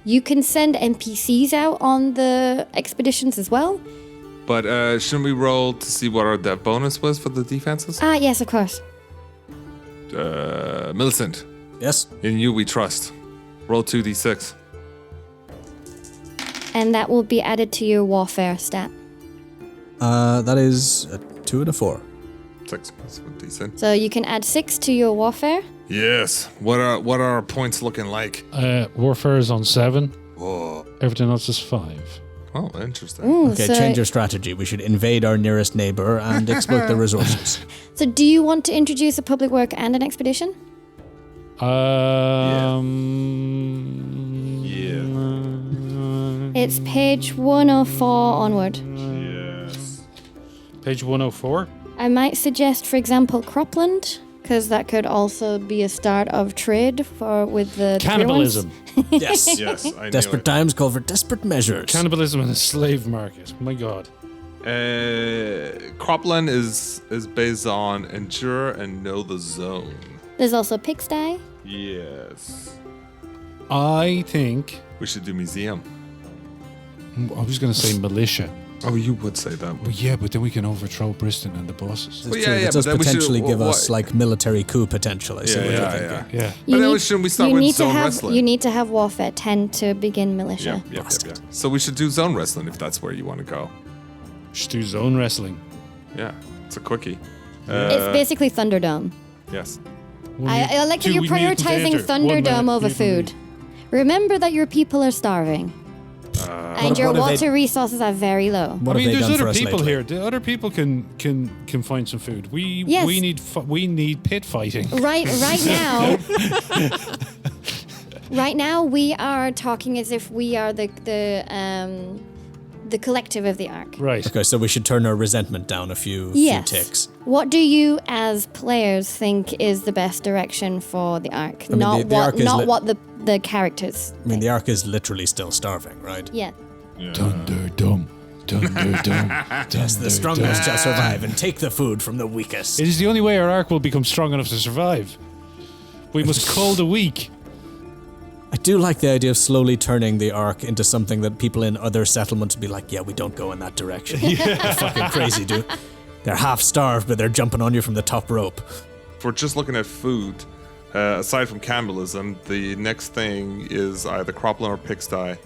you can send NPCs out on the expeditions as well. But shouldn't we roll to see what our dev bonus was for the defenses? Yes, of course. Millicent, Yes? in you we trust. Roll 2d6. And that will be added to your warfare stat. That is a 2 and a 4. 6. That's decent. So you can add 6 to your warfare. Yes. What are our points looking like? Warfare is on 7. Whoa. Everything else is 5. Oh, interesting. Ooh, Okay, so, change your strategy. We should invade our nearest neighbor and exploit the resources. So do you want to introduce a public work and an expedition? It's page 104 onward. Yes. Page 104. I might suggest, for example, Cropland, because that could also be a start of trade with the Cannibalism. Yes. Yes, I knew Desperate it. times call for desperate measures. Cannibalism in the slave market. My God. Cropland is based on endure and know the zone. There's also Pigsty. Yes. I think... We should do museum. I was going to say militia. Oh, you would say that. But yeah, but then we can overthrow Briston and the bosses. It's Well, true. yeah, It does but then we should- potentially give us why- like military coup potential. I see what you're thinking. Yeah. But then shouldn't we start with zone have, wrestling? You need to have warfare 10 to begin militia. Yeah. So we should do zone wrestling if that's where you want to go. Just do zone wrestling. Yeah, it's a quickie. It's basically Thunderdome. Yes. I like that you're prioritizing Thunderdome over food. Remember that your people are starving. And your what have water they- resources are very low. What have they there's done for other us people lately? here. The other people can find some food. Yes. We need pit fighting. Right now. Right now, we are talking as if we are the collective of the arc. Right. Okay, so we should turn our resentment down a few Yes. ticks. What do you, as players, think is the best direction for the arc? mean, not the arc is what the characters. I mean, the arc is literally still starving, right? Yeah. Thunderdome. Thunderdome. Yes, the strongest shall survive and take the food from the weakest. It is the only way our arc will become strong enough to survive. We must cull the weak. I do like the idea of slowly turning the arc into something that people in other settlements would be like, yeah, we don't go in that direction. They're fucking crazy, dude. They're half starved, but they're jumping on you from the top rope. If we're just looking at food, aside from cannibalism, the next thing is either Cropland or Pigsty.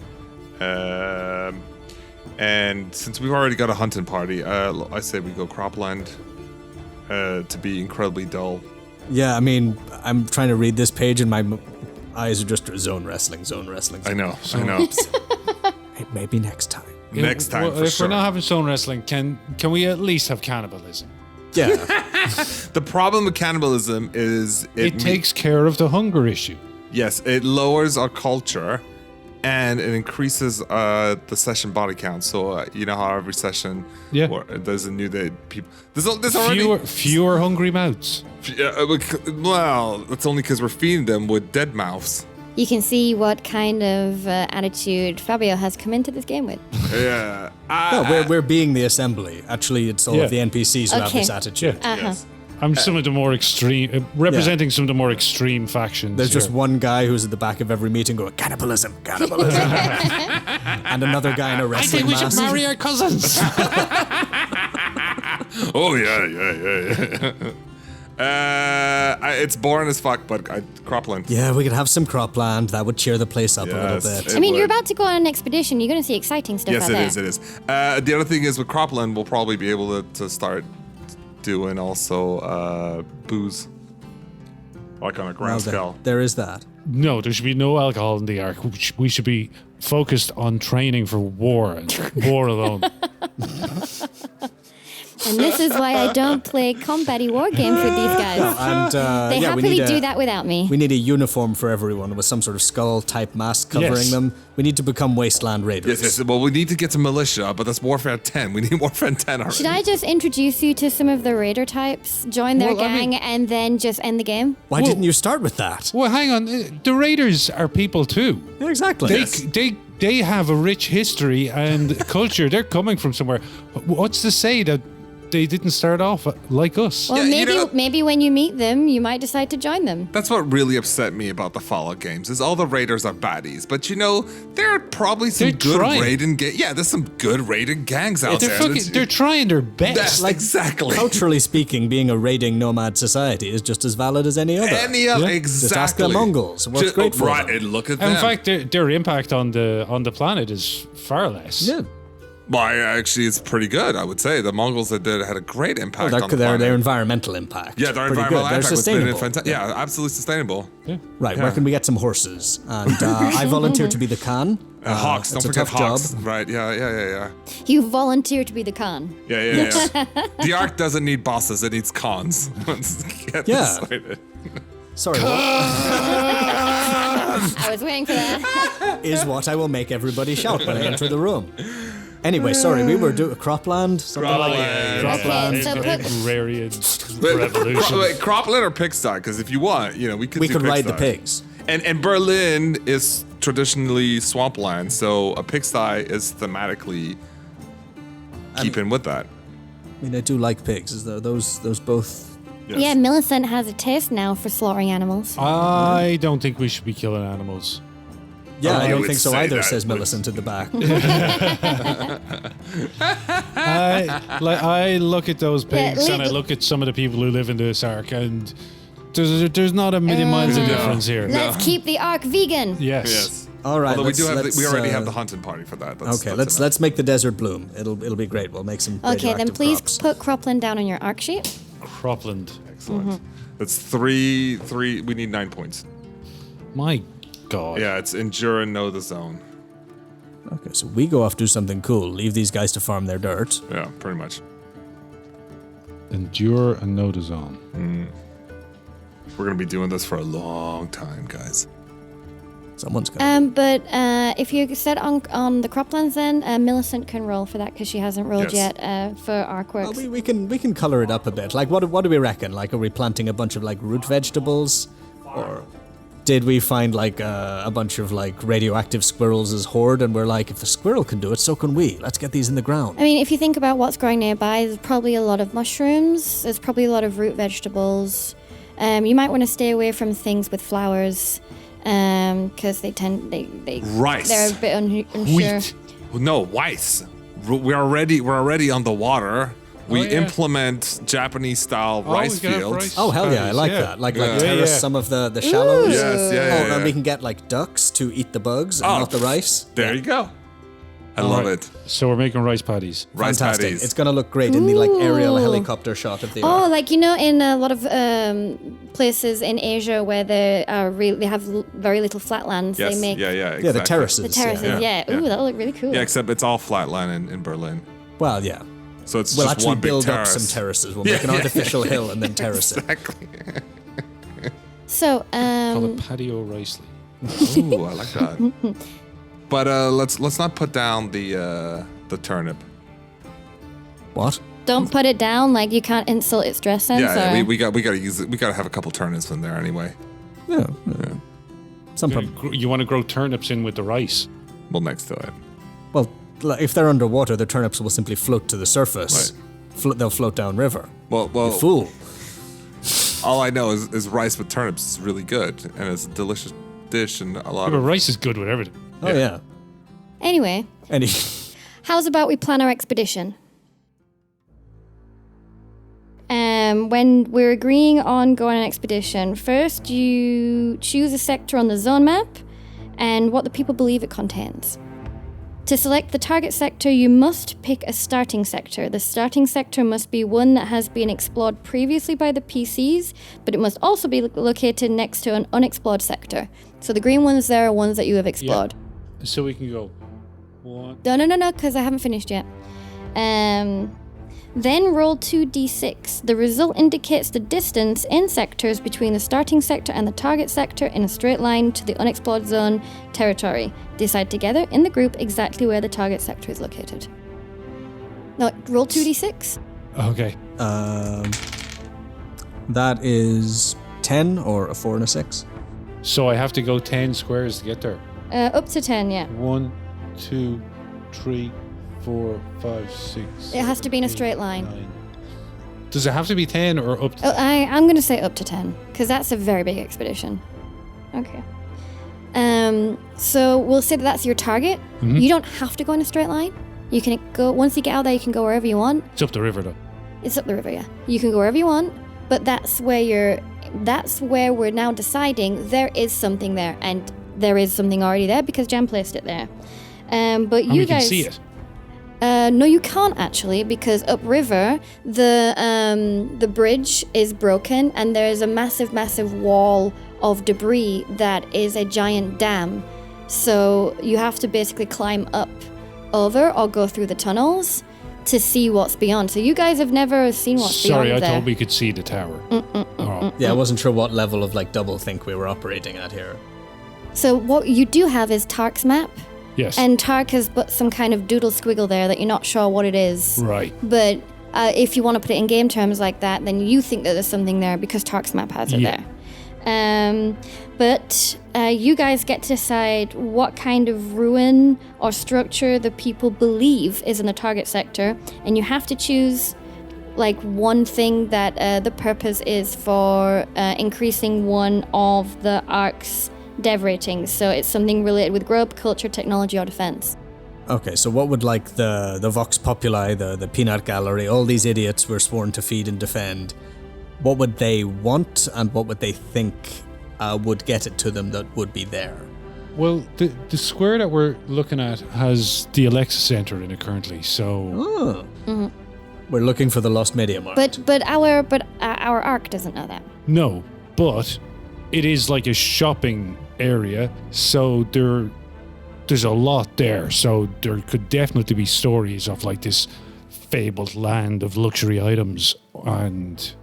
And since we've already got a hunting party, I say we go Cropland to be incredibly dull. Yeah, I mean, I'm trying to read this page and my eyes are just zone wrestling. I know. Hey, maybe next time. next time for if sure. we're not having stone wrestling, can we at least have cannibalism? Yeah. The problem with cannibalism is It takes care of the hunger issue. yes, it lowers our culture, and it increases the session body count. So you know how every session, Yeah. there's a new day. People, there's already Fewer hungry mouths. well, it's only because we're feeding them with dead mouths. You can see what kind of attitude Fabio has come into this game with. Yeah. No, we're being the assembly. Actually, it's all Yeah. of the NPCs who have Okay. this attitude. Yes. I'm some of the more extreme, representing some of the more extreme factions. There's just here. one guy who's at the back of every meeting going, cannibalism, cannibalism. And another guy in a wrestling mask. our cousins. Oh yeah. It's boring as fuck, but cropland. Yeah, we could have some cropland. That would cheer the place up a Yes. little bit. It I mean, you're would. about to go on an expedition. You're going to see exciting stuff Yes, out it there. is. It is. The other thing is with cropland, we'll probably be able to start doing also booze, like on a grand Well, scale. there is that. No, there should be no alcohol in the Ark. We should be focused on training for war and war alone. And this is why I don't play combat-y war games with these guys. And They yeah, happily do that without me. We need a uniform for everyone with some sort of skull-type mask covering Yes. them. We need to become Wasteland Raiders. Yes. Well, we need to get to militia, but that's Warfare 10. We need Warfare 10 already. Should I just introduce you to some of the raider types, join their Well, I gang, mean- and then just end the game? Why didn't you start with that? Well, hang on. The Raiders are people too. Yeah, exactly. They have a rich history and culture. They're coming from somewhere. What's to say that they didn't start off like us? Well, Yeah, you know- maybe when you meet them, you might decide to join them. That's what really upset me about the Fallout games is all the raiders are baddies, but you know there are probably some They're good trying. raiding. Yeah, there's some good raiding gangs out there. They're trying their best. That's exactly. Culturally speaking, being a raiding nomad society is just as valid as any other. Exactly. Just ask the Mongols. It works great for right, them. and look at In them. fact, their impact on the planet is far less. Yeah. Well, actually, it's pretty good. I would say the Mongols that did had a great impact on the Their planet. environmental impact. Yeah, their Pretty environmental good. They're impact was sustainable. fantastic. Yeah, absolutely sustainable. Right, Yeah. where can we get some horses? And I volunteer to be the Khan. Hawks, don't it's a forget tough Hawks. job. Right? Yeah. You volunteer to be the Khan. Yeah. The Ark doesn't need bosses; it needs cons. Let's get Yeah. this sorted. Sorry, what I was waiting for that. is what I will make everybody shout when I enter the room. Anyway, sorry, we were doing cropland, something like that. Okay, so put, Agrarian Wait, revolution. cropland or pigsty? Because if you want, we could. We do could ride the pigsty. pigs. And Berlin is traditionally swampland, so a pigsty is thematically keeping with that. I mean, I do like pigs. Is there those both? Yes. yeah, Millicent has a taste now for slaughtering animals. I don't think we should be killing animals. Yeah, I you don't would think so say either, that, says but- Millicent in the back. I look at those pigs Yeah, and I look at some of the people who live in this ark, and there's not a million miles of difference here. Let's keep the Ark vegan. Yes. Yes. All right, Although we let's, already have uh, the hunting party for that. Okay, let's make the desert bloom. It'll be great. We'll make some. Okay, then radioactive please crops. put cropland down on your Ark sheet. Cropland. Excellent. That's three. We need 9 points. My God. Yeah, it's endure and know the zone. Okay, so we go off do something cool. Leave these guys to farm their dirt. Yeah, pretty much. Endure and know the zone. We're gonna be doing this for a long time, guys. Someone's gonna. But if you set on the croplands, then Millicent can roll for that because she hasn't rolled Yes. yet for Artworks. Well, we can color it up a bit. Like, what do we reckon? Like, are we planting a bunch of like root vegetables, or did we find like a bunch of like radioactive squirrels as horde, and we're like, if the squirrel can do it, so can we. Let's get these in the ground. I mean, if you think about what's growing nearby, there's probably a lot of mushrooms. There's probably a lot of root vegetables. You might want to stay away from things with flowers, because they Rice. they're a bit unsure. Wheat. No, rice. We're already on the water. We yeah. implement Japanese style we rice can have fields. rice. Oh hell yeah, I Paddies, like yeah. that. Like Yeah. terrace Yeah. some of the shallows. Yes, yeah. Oh, and we can get like ducks to eat the bugs and Oh, not the rice. There you go. I love Alright. it. So we're making rice patties. Rice Fantastic. patties. It's going to look great in the aerial Ooh. helicopter shot of the Oh, Ark. like, in a lot of places in Asia where they have very little flatlands, yes. they make Yeah, exactly. Yeah, the terraces. the terraces. Yeah. Yeah. Ooh, that'll look really cool. Yeah, except it's all flatland in Berlin. Well, yeah. So it's We'll just actually one big build terrace. up some terraces. We'll Yeah, make an yeah, artificial hill and then terrace it. Exactly. So, Call it patio rice. Ooh, I like that. But let's not put down the turnip. What? don't put it down. Like, you can't insult its dress sense. Yeah, or... we got to use it. We got to have a couple turnips in there anyway. Yeah. Some You want to grow turnips in with the rice. Well, next to it. Well, if they're underwater, the turnips will simply float to the surface. Right. They'll float downriver. Well, You fool. all I know is rice with turnips is really good, and it's a delicious dish, and a lot But of rice is good with everything. Oh, yeah. Anyway, Any. how's about we plan our expedition? When we're agreeing on going on an expedition, first you choose a sector on the zone map and what the people believe it contains. To select the target sector, you must pick a starting sector. The starting sector must be one that has been explored previously by the PCs, but it must also be located next to an unexplored sector. So the green ones there are ones that you have explored. So we can go. One. No, because I haven't finished yet. Then roll 2d6. The result indicates the distance in sectors between the starting sector and the target sector in a straight line to the unexplored zone territory. Decide together in the group exactly where the target sector is located. No, roll 2d6. Okay. That is 10 or a 4 and a 6. So I have to go 10 squares to get there. Up to 10, yeah. 1, 2, 3, 4, 5, 6. It has to be in a straight line. 9. Does it have to be 10 or up to? I'm going to say up to 10, because that's a very big expedition. Okay. So we'll say that that's your target. Mm-hmm. You don't have to go in a straight line. You can go, once you get out there, you can go wherever you want. It's up the river though. It's up the river, yeah. You can go wherever you want, but that's where we're now deciding there is something there, and there is something already there because Jan placed it there. But And you we guys can see it. no, you can't actually, because upriver the bridge is broken and there is a massive wall of debris that is a giant dam. So you have to basically climb up over or go through the tunnels to see what's beyond. So you guys have never seen what's Sorry, I beyond there. thought we could see the tower. Oh. Yeah, I wasn't sure what level of double think we were operating at here. So what you do have is Tark's map. Yes. And Tark has put some kind of doodle squiggle there that you're not sure what it is. Right. But if you want to put it in game terms like that, then you think that there's something there because Tark's map has it Yeah. there. But you guys get to decide what kind of ruin or structure the people believe is in the target sector, and you have to choose one thing that the purpose is for increasing one of the Ark's dev ratings. So it's something related with growth, culture, technology, or defense. Okay, so what would the Vox Populi, the peanut gallery, all these idiots we're sworn to feed and defend, what would they want and what would they think would get it to them that would be there? Well, the square that we're looking at has the Alexa Center in it currently, so... Oh. Mm-hmm. We're looking for the lost media mark. But our Ark doesn't know that. No, but it is like a shopping area, so there's a lot there, so there could definitely be stories of this fabled land of luxury items and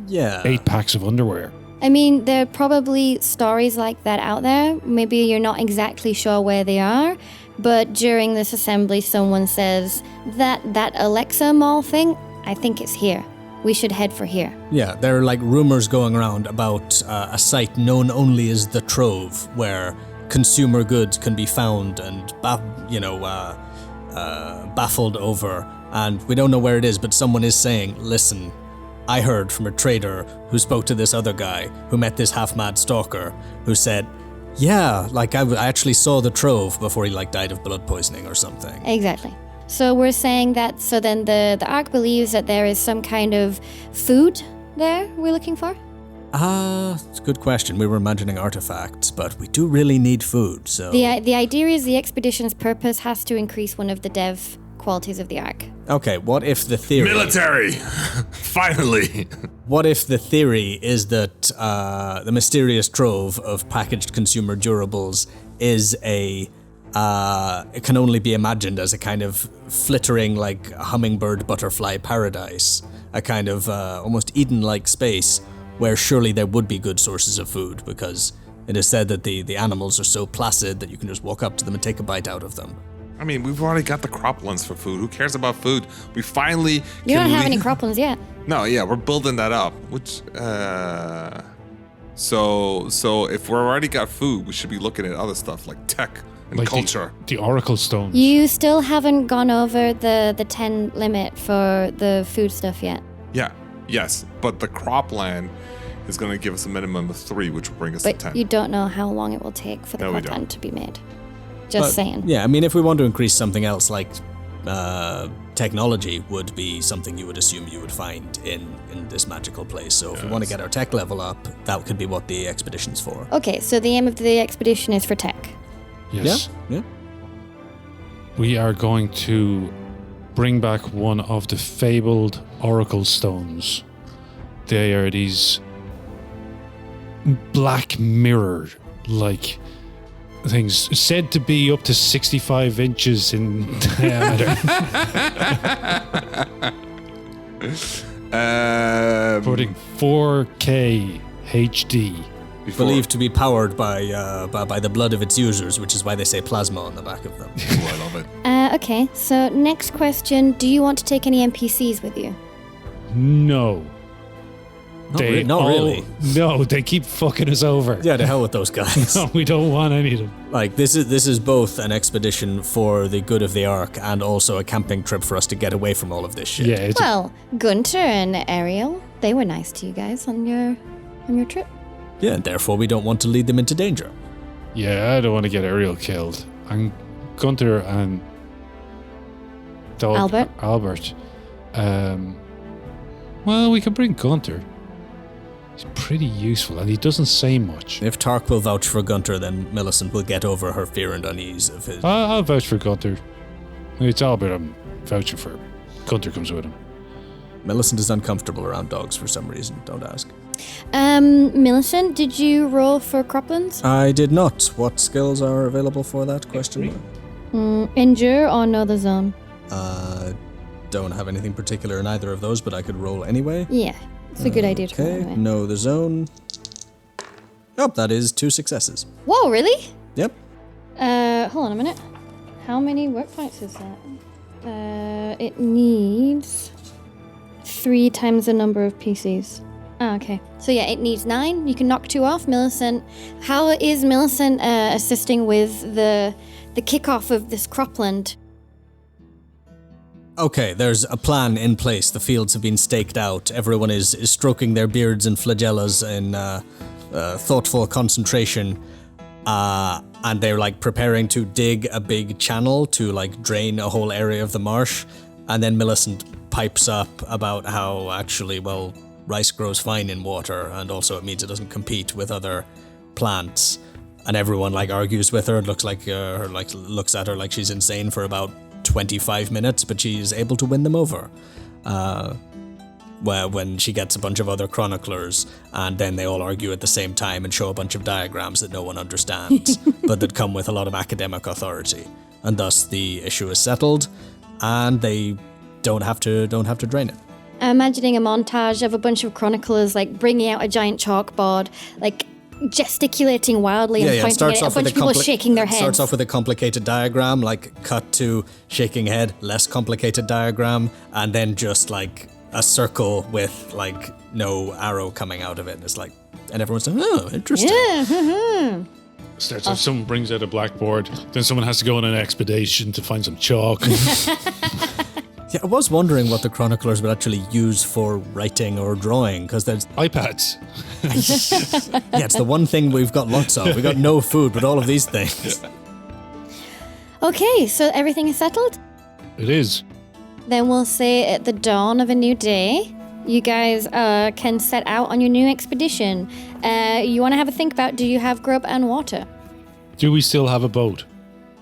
Yeah. 8 packs of underwear. I mean, there are probably stories like that out there. Maybe you're not exactly sure where they are, but during this assembly, someone says that Alexa Mall thing, I think it's here. We should head for here. Yeah, there are rumors going around about a site known only as the Trove, where consumer goods can be found and baffled over, and we don't know where it is, but someone is saying, listen, I heard from a trader who spoke to this other guy who met this half-mad stalker who said, yeah, I actually saw the Trove before he died of blood poisoning or something. Exactly. So we're saying that, so then the Ark believes that there is some kind of food there we're looking for? It's a good question. We were imagining artifacts, but we do really need food, so... The idea is the expedition's purpose has to increase one of the dev qualities of the Ark. Okay, what if the theory... Military! Finally! What if the theory is that the mysterious trove of packaged consumer durables is it can only be imagined as a kind of flittering, like, hummingbird butterfly paradise, a kind of almost Eden-like space where surely there would be good sources of food, because it is said that the animals are so placid that you can just walk up to them and take a bite out of them. I mean, we've already got the croplands for food. Who cares about food? We finally You don't have any croplands yet. No, yeah, we're building that up. Which, so if we're already got food, we should be looking at other stuff like tech and Like culture. The Oracle Stones. You still haven't gone over the 10 limit for the food stuff yet. Yeah, yes, but the cropland is going to give us a minimum of 3, which will bring us to But 10. you don't know how long it will take for the No, we don't. cropland to be made. Just saying. Yeah, I mean, if we want to increase something else, like technology would be something you would assume you would find in this magical place. So if we want to get our tech level up, that could be what the expedition's for. Okay, so the aim of the expedition is for tech. Yes. Yeah? We are going to bring back one of the fabled Oracle Stones. They are these black mirror-like things, said to be up to 65 inches in diameter. Putting 4K HD. Believed to be powered by the blood of its users, which is why they say plasma on the back of them. Ooh, I love it. Okay, so next question. Do you want to take any NPCs with you? No. Not really. No, they keep fucking us over. Yeah, to hell with those guys. No, we don't want any of them. Like, this is both an expedition for the good of the Ark and also a camping trip for us to get away from all of this shit. Yeah, it's Well, Gunter and Ariel, they were nice to you guys on your trip. Yeah, and therefore we don't want to lead them into danger. I don't want to get Ariel killed. And Gunter and Albert. Well, we could bring Gunter. He's pretty useful, and he doesn't say much. If Tark will vouch for Gunter, then Millicent will get over her fear and unease of his... I'll vouch for Gunter. It's Albert I'm vouching for. Gunter comes with him. Millicent is uncomfortable around dogs for some reason, don't ask. Millicent, did you roll for croplands? I did not. What skills are available for that question? Endure or know the zone? Don't have anything particular in either of those, but I could roll anyway. Yeah, it's a good idea to roll Okay, anyway. know the zone. Oh, that is 2 successes. Whoa, really? Yep. Hold on a minute. How many work points is that? It needs 3 times the number of PCs. Ah, okay. So yeah, it needs 9. You can knock 2 off. Millicent, how is Millicent assisting with the kickoff of this cropland? Okay, there's a plan in place. The fields have been staked out. Everyone is stroking their beards and flagellas in thoughtful concentration. And they're like preparing to dig a big channel to like drain a whole area of the marsh. And then Millicent pipes up about how actually, well, rice grows fine in water, and also it means it doesn't compete with other plants. And everyone like argues with her. It looks like looks at her like she's insane for about 25 minutes, but she's able to win them over. When she gets a bunch of other chroniclers, and then they all argue at the same time and show a bunch of diagrams that no one understands, but that come with a lot of academic authority. And thus the issue is settled, and they don't have to drain it. I'm imagining a montage of a bunch of chroniclers like bringing out a giant chalkboard, like gesticulating wildly and pointing at it. A bunch of people shaking their heads. Starts off with a complicated diagram, like cut to shaking head, less complicated diagram, and then just like a circle with like no arrow coming out of it. And it's like, and everyone's like, oh, interesting. Yeah. Starts off, someone brings out a blackboard, then someone has to go on an expedition to find some chalk. Yeah, I was wondering what the chroniclers would actually use for writing or drawing, because there's... iPads. Yeah, it's the one thing we've got lots of. We've got no food, but all of these things. Okay, so everything is settled? It is. Then we'll say at the dawn of a new day, You guys can set out on your new expedition. You want to have a think about, do you have grub and water? Do we still have a boat?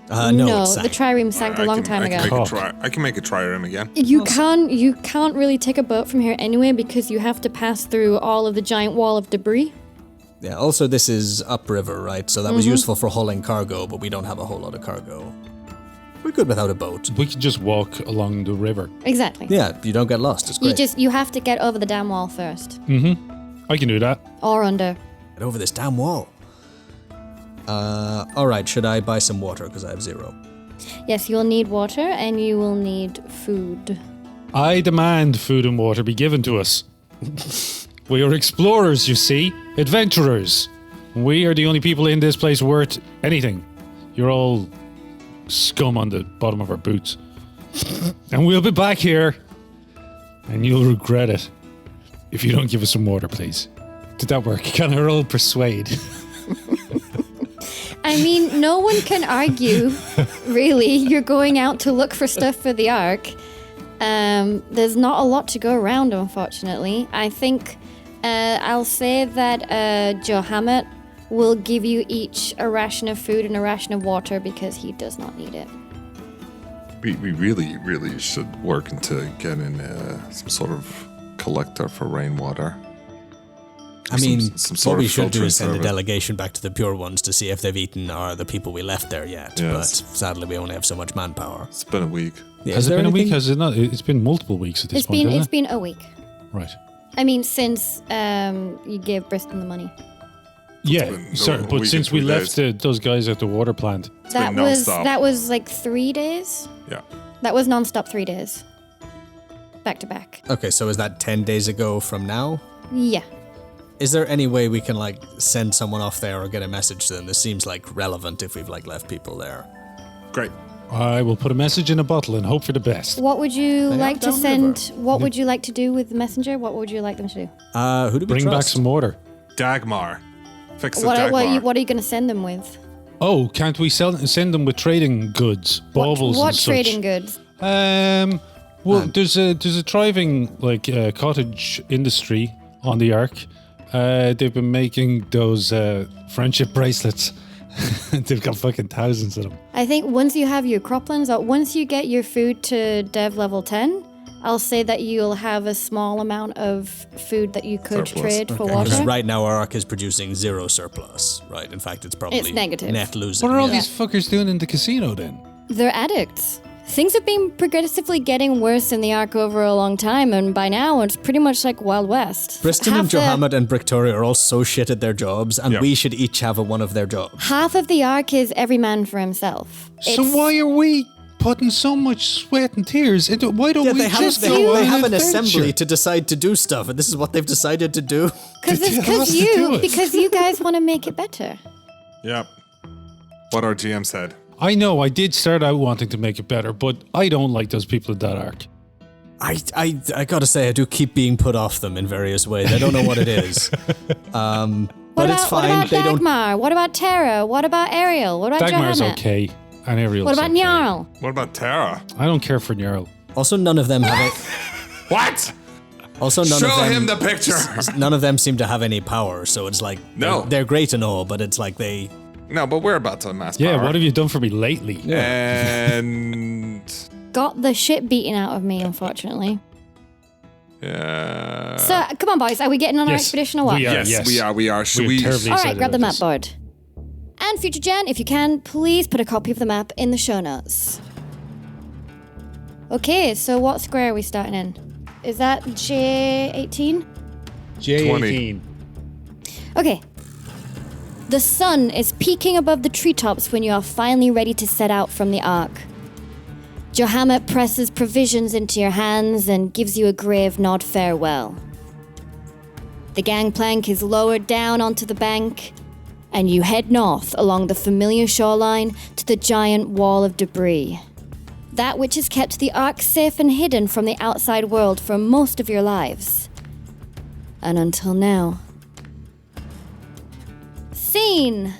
No, it's the trireme sank a long time ago. I can make a trireme again. You can't really take a boat from here anyway because you have to pass through all of the giant wall of debris. Yeah, also this is upriver, right? So that was useful for hauling cargo, but we don't have a whole lot of cargo. We're good without a boat. We can just walk along the river. Exactly. Yeah, you don't get lost. It's great. You have to get over the dam wall first. I can do that. Or under. Get over this damn wall. Alright, should I buy some water? Because I have 0. Yes, you'll need water and you will need food. I demand food and water be given to us. We are explorers, you see. Adventurers. We are the only people in this place worth anything. You're all scum on the bottom of our boots. And we'll be back here. And you'll regret it. If you don't give us some water, please. Did that work? Can I roll persuade? I mean, no one can argue, really. You're going out to look for stuff for the Ark. There's not a lot to go around, unfortunately. I think I'll say that Johammet will give you each a ration of food and a ration of water because he does not need it. We really, really should work into getting some sort of collector for rainwater. I mean, some sort what we of should do filtering is send a service. delegation back to the Pure Ones to see if they've eaten or the people we left there yet. Yes. But sadly, we only have so much manpower. It's been a week. Yeah, Has is it there been a week? anything- Has it not? It's been multiple weeks at this point, hasn't It's it? been a week. Right. I mean, since you gave Briston the money. Yeah, been sorry, a but week since and we 3 left days. those guys at the water plant, That been was nonstop. like 3 days. Yeah. That was nonstop 3 days. Back to back. Okay, so is that 10 days ago from now? Yeah. Is there any way we can, send someone off there or get a message to them? This seems, relevant if we've, left people there. Great. I will put a message in a bottle and hope for the best. What would you They like have to downriver. send? What would you like to do with the messenger? What would you like them to do? Who do we Bring back trust? some water. Dagmar. Fix the What Dagmar. are you going to send them with? Oh, can't we send them with trading goods, baubles What and such? trading goods? Well, there's a thriving cottage industry on the Ark. They've been making those friendship bracelets. They've got fucking thousands of them. I think once you have your croplands, or once you get your food to dev level 10, I'll say that you'll have a small amount of food that you could Surplus. trade for Because water. right now our Ark is producing 0 surplus, right? In fact, it's probably It's negative. net losing. What are all yeah. these fuckers doing in the casino then? They're addicts. Things have been progressively getting worse in the Ark over a long time, and by now it's pretty much like Wild West. Briston and Johammed and Victoria are all so shit at their jobs, and Yeah. we should each have one of their jobs. Half of the Ark is every man for himself. So It's- why are we putting so much sweat and tears into? Why don't Yeah, we they have, just they, go they on have an adventure? assembly to decide to do stuff, and this is what they've decided to do. Because you guys want to make it better. Yep. What our GM said. I know I did start out wanting to make it better, but I don't like those people at that Ark. I gotta say, I do keep being put off them in various ways. I don't know what it is. But it's fine. What about They don't. Dagmar? What about Tara? What about Ariel? What about Dagmar's Johanna? okay, and Ariel's What about okay. Jarl? What about Tara? I don't care for Jarl. Also, none of them have it. What? Also, none Show of them. him the picture. None of them seem to have any power, so it's like No. they're great and all, but it's like they. No, but we're about to amass Yeah, power. what have you done for me lately? And Got the shit beaten out of me, unfortunately. yeah. So, come on, boys. Are we getting on our Yes, expedition or what? we are. Yes, Yes. we are. We are. Should We're we? terribly All right, excited grab the about map this. board. And future Jen, if you can, please put a copy of the map in the show notes. Okay, so what square are we starting in? Is that J18? J18. Okay. The sun is peeking above the treetops when you are finally ready to set out from the Ark. Johammet presses provisions into your hands and gives you a grave nod farewell. The gangplank is lowered down onto the bank, and you head north along the familiar shoreline to the giant wall of debris. That which has kept the Ark safe and hidden from the outside world for most of your lives. And until now. Scene!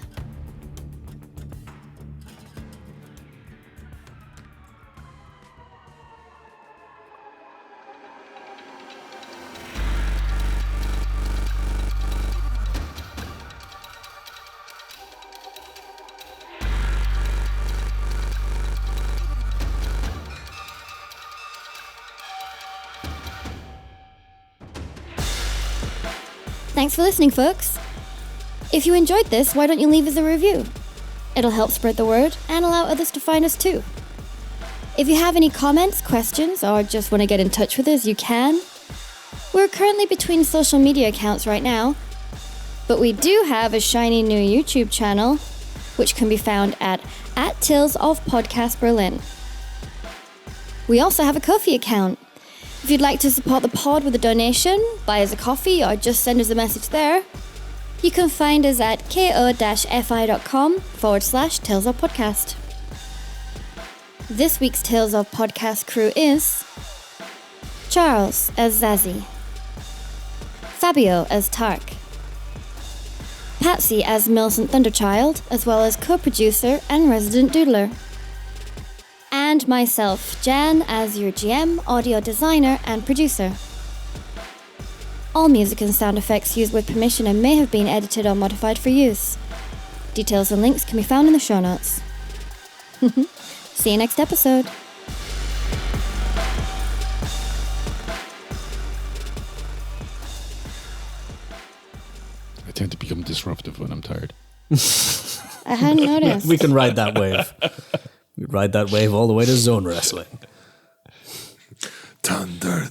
Thanks for listening, folks. If you enjoyed this, why don't you leave us a review? It'll help spread the word and allow others to find us too. If you have any comments, questions, or just want to get in touch with us, you can. We're currently between social media accounts right now, but we do have a shiny new YouTube channel, which can be found at Tales of Podcast Berlin. We also have a Ko-fi account. If you'd like to support the pod with a donation, buy us a coffee, or just send us a message there, you can find us at ko-fi.com/Tales of Podcast. This week's Tales of Podcast crew is Charles as Zazzy, Fabio as Tark, Patsy as Millicent Thunderchild, as well as co-producer and resident doodler, and myself, Jan, as your GM, audio designer, and producer. All music and sound effects used with permission and may have been edited or modified for use. Details and links can be found in the show notes. See you next episode. I tend to become disruptive when I'm tired. I hadn't noticed. We can ride that wave. We ride that wave all the way to zone wrestling. Thunder.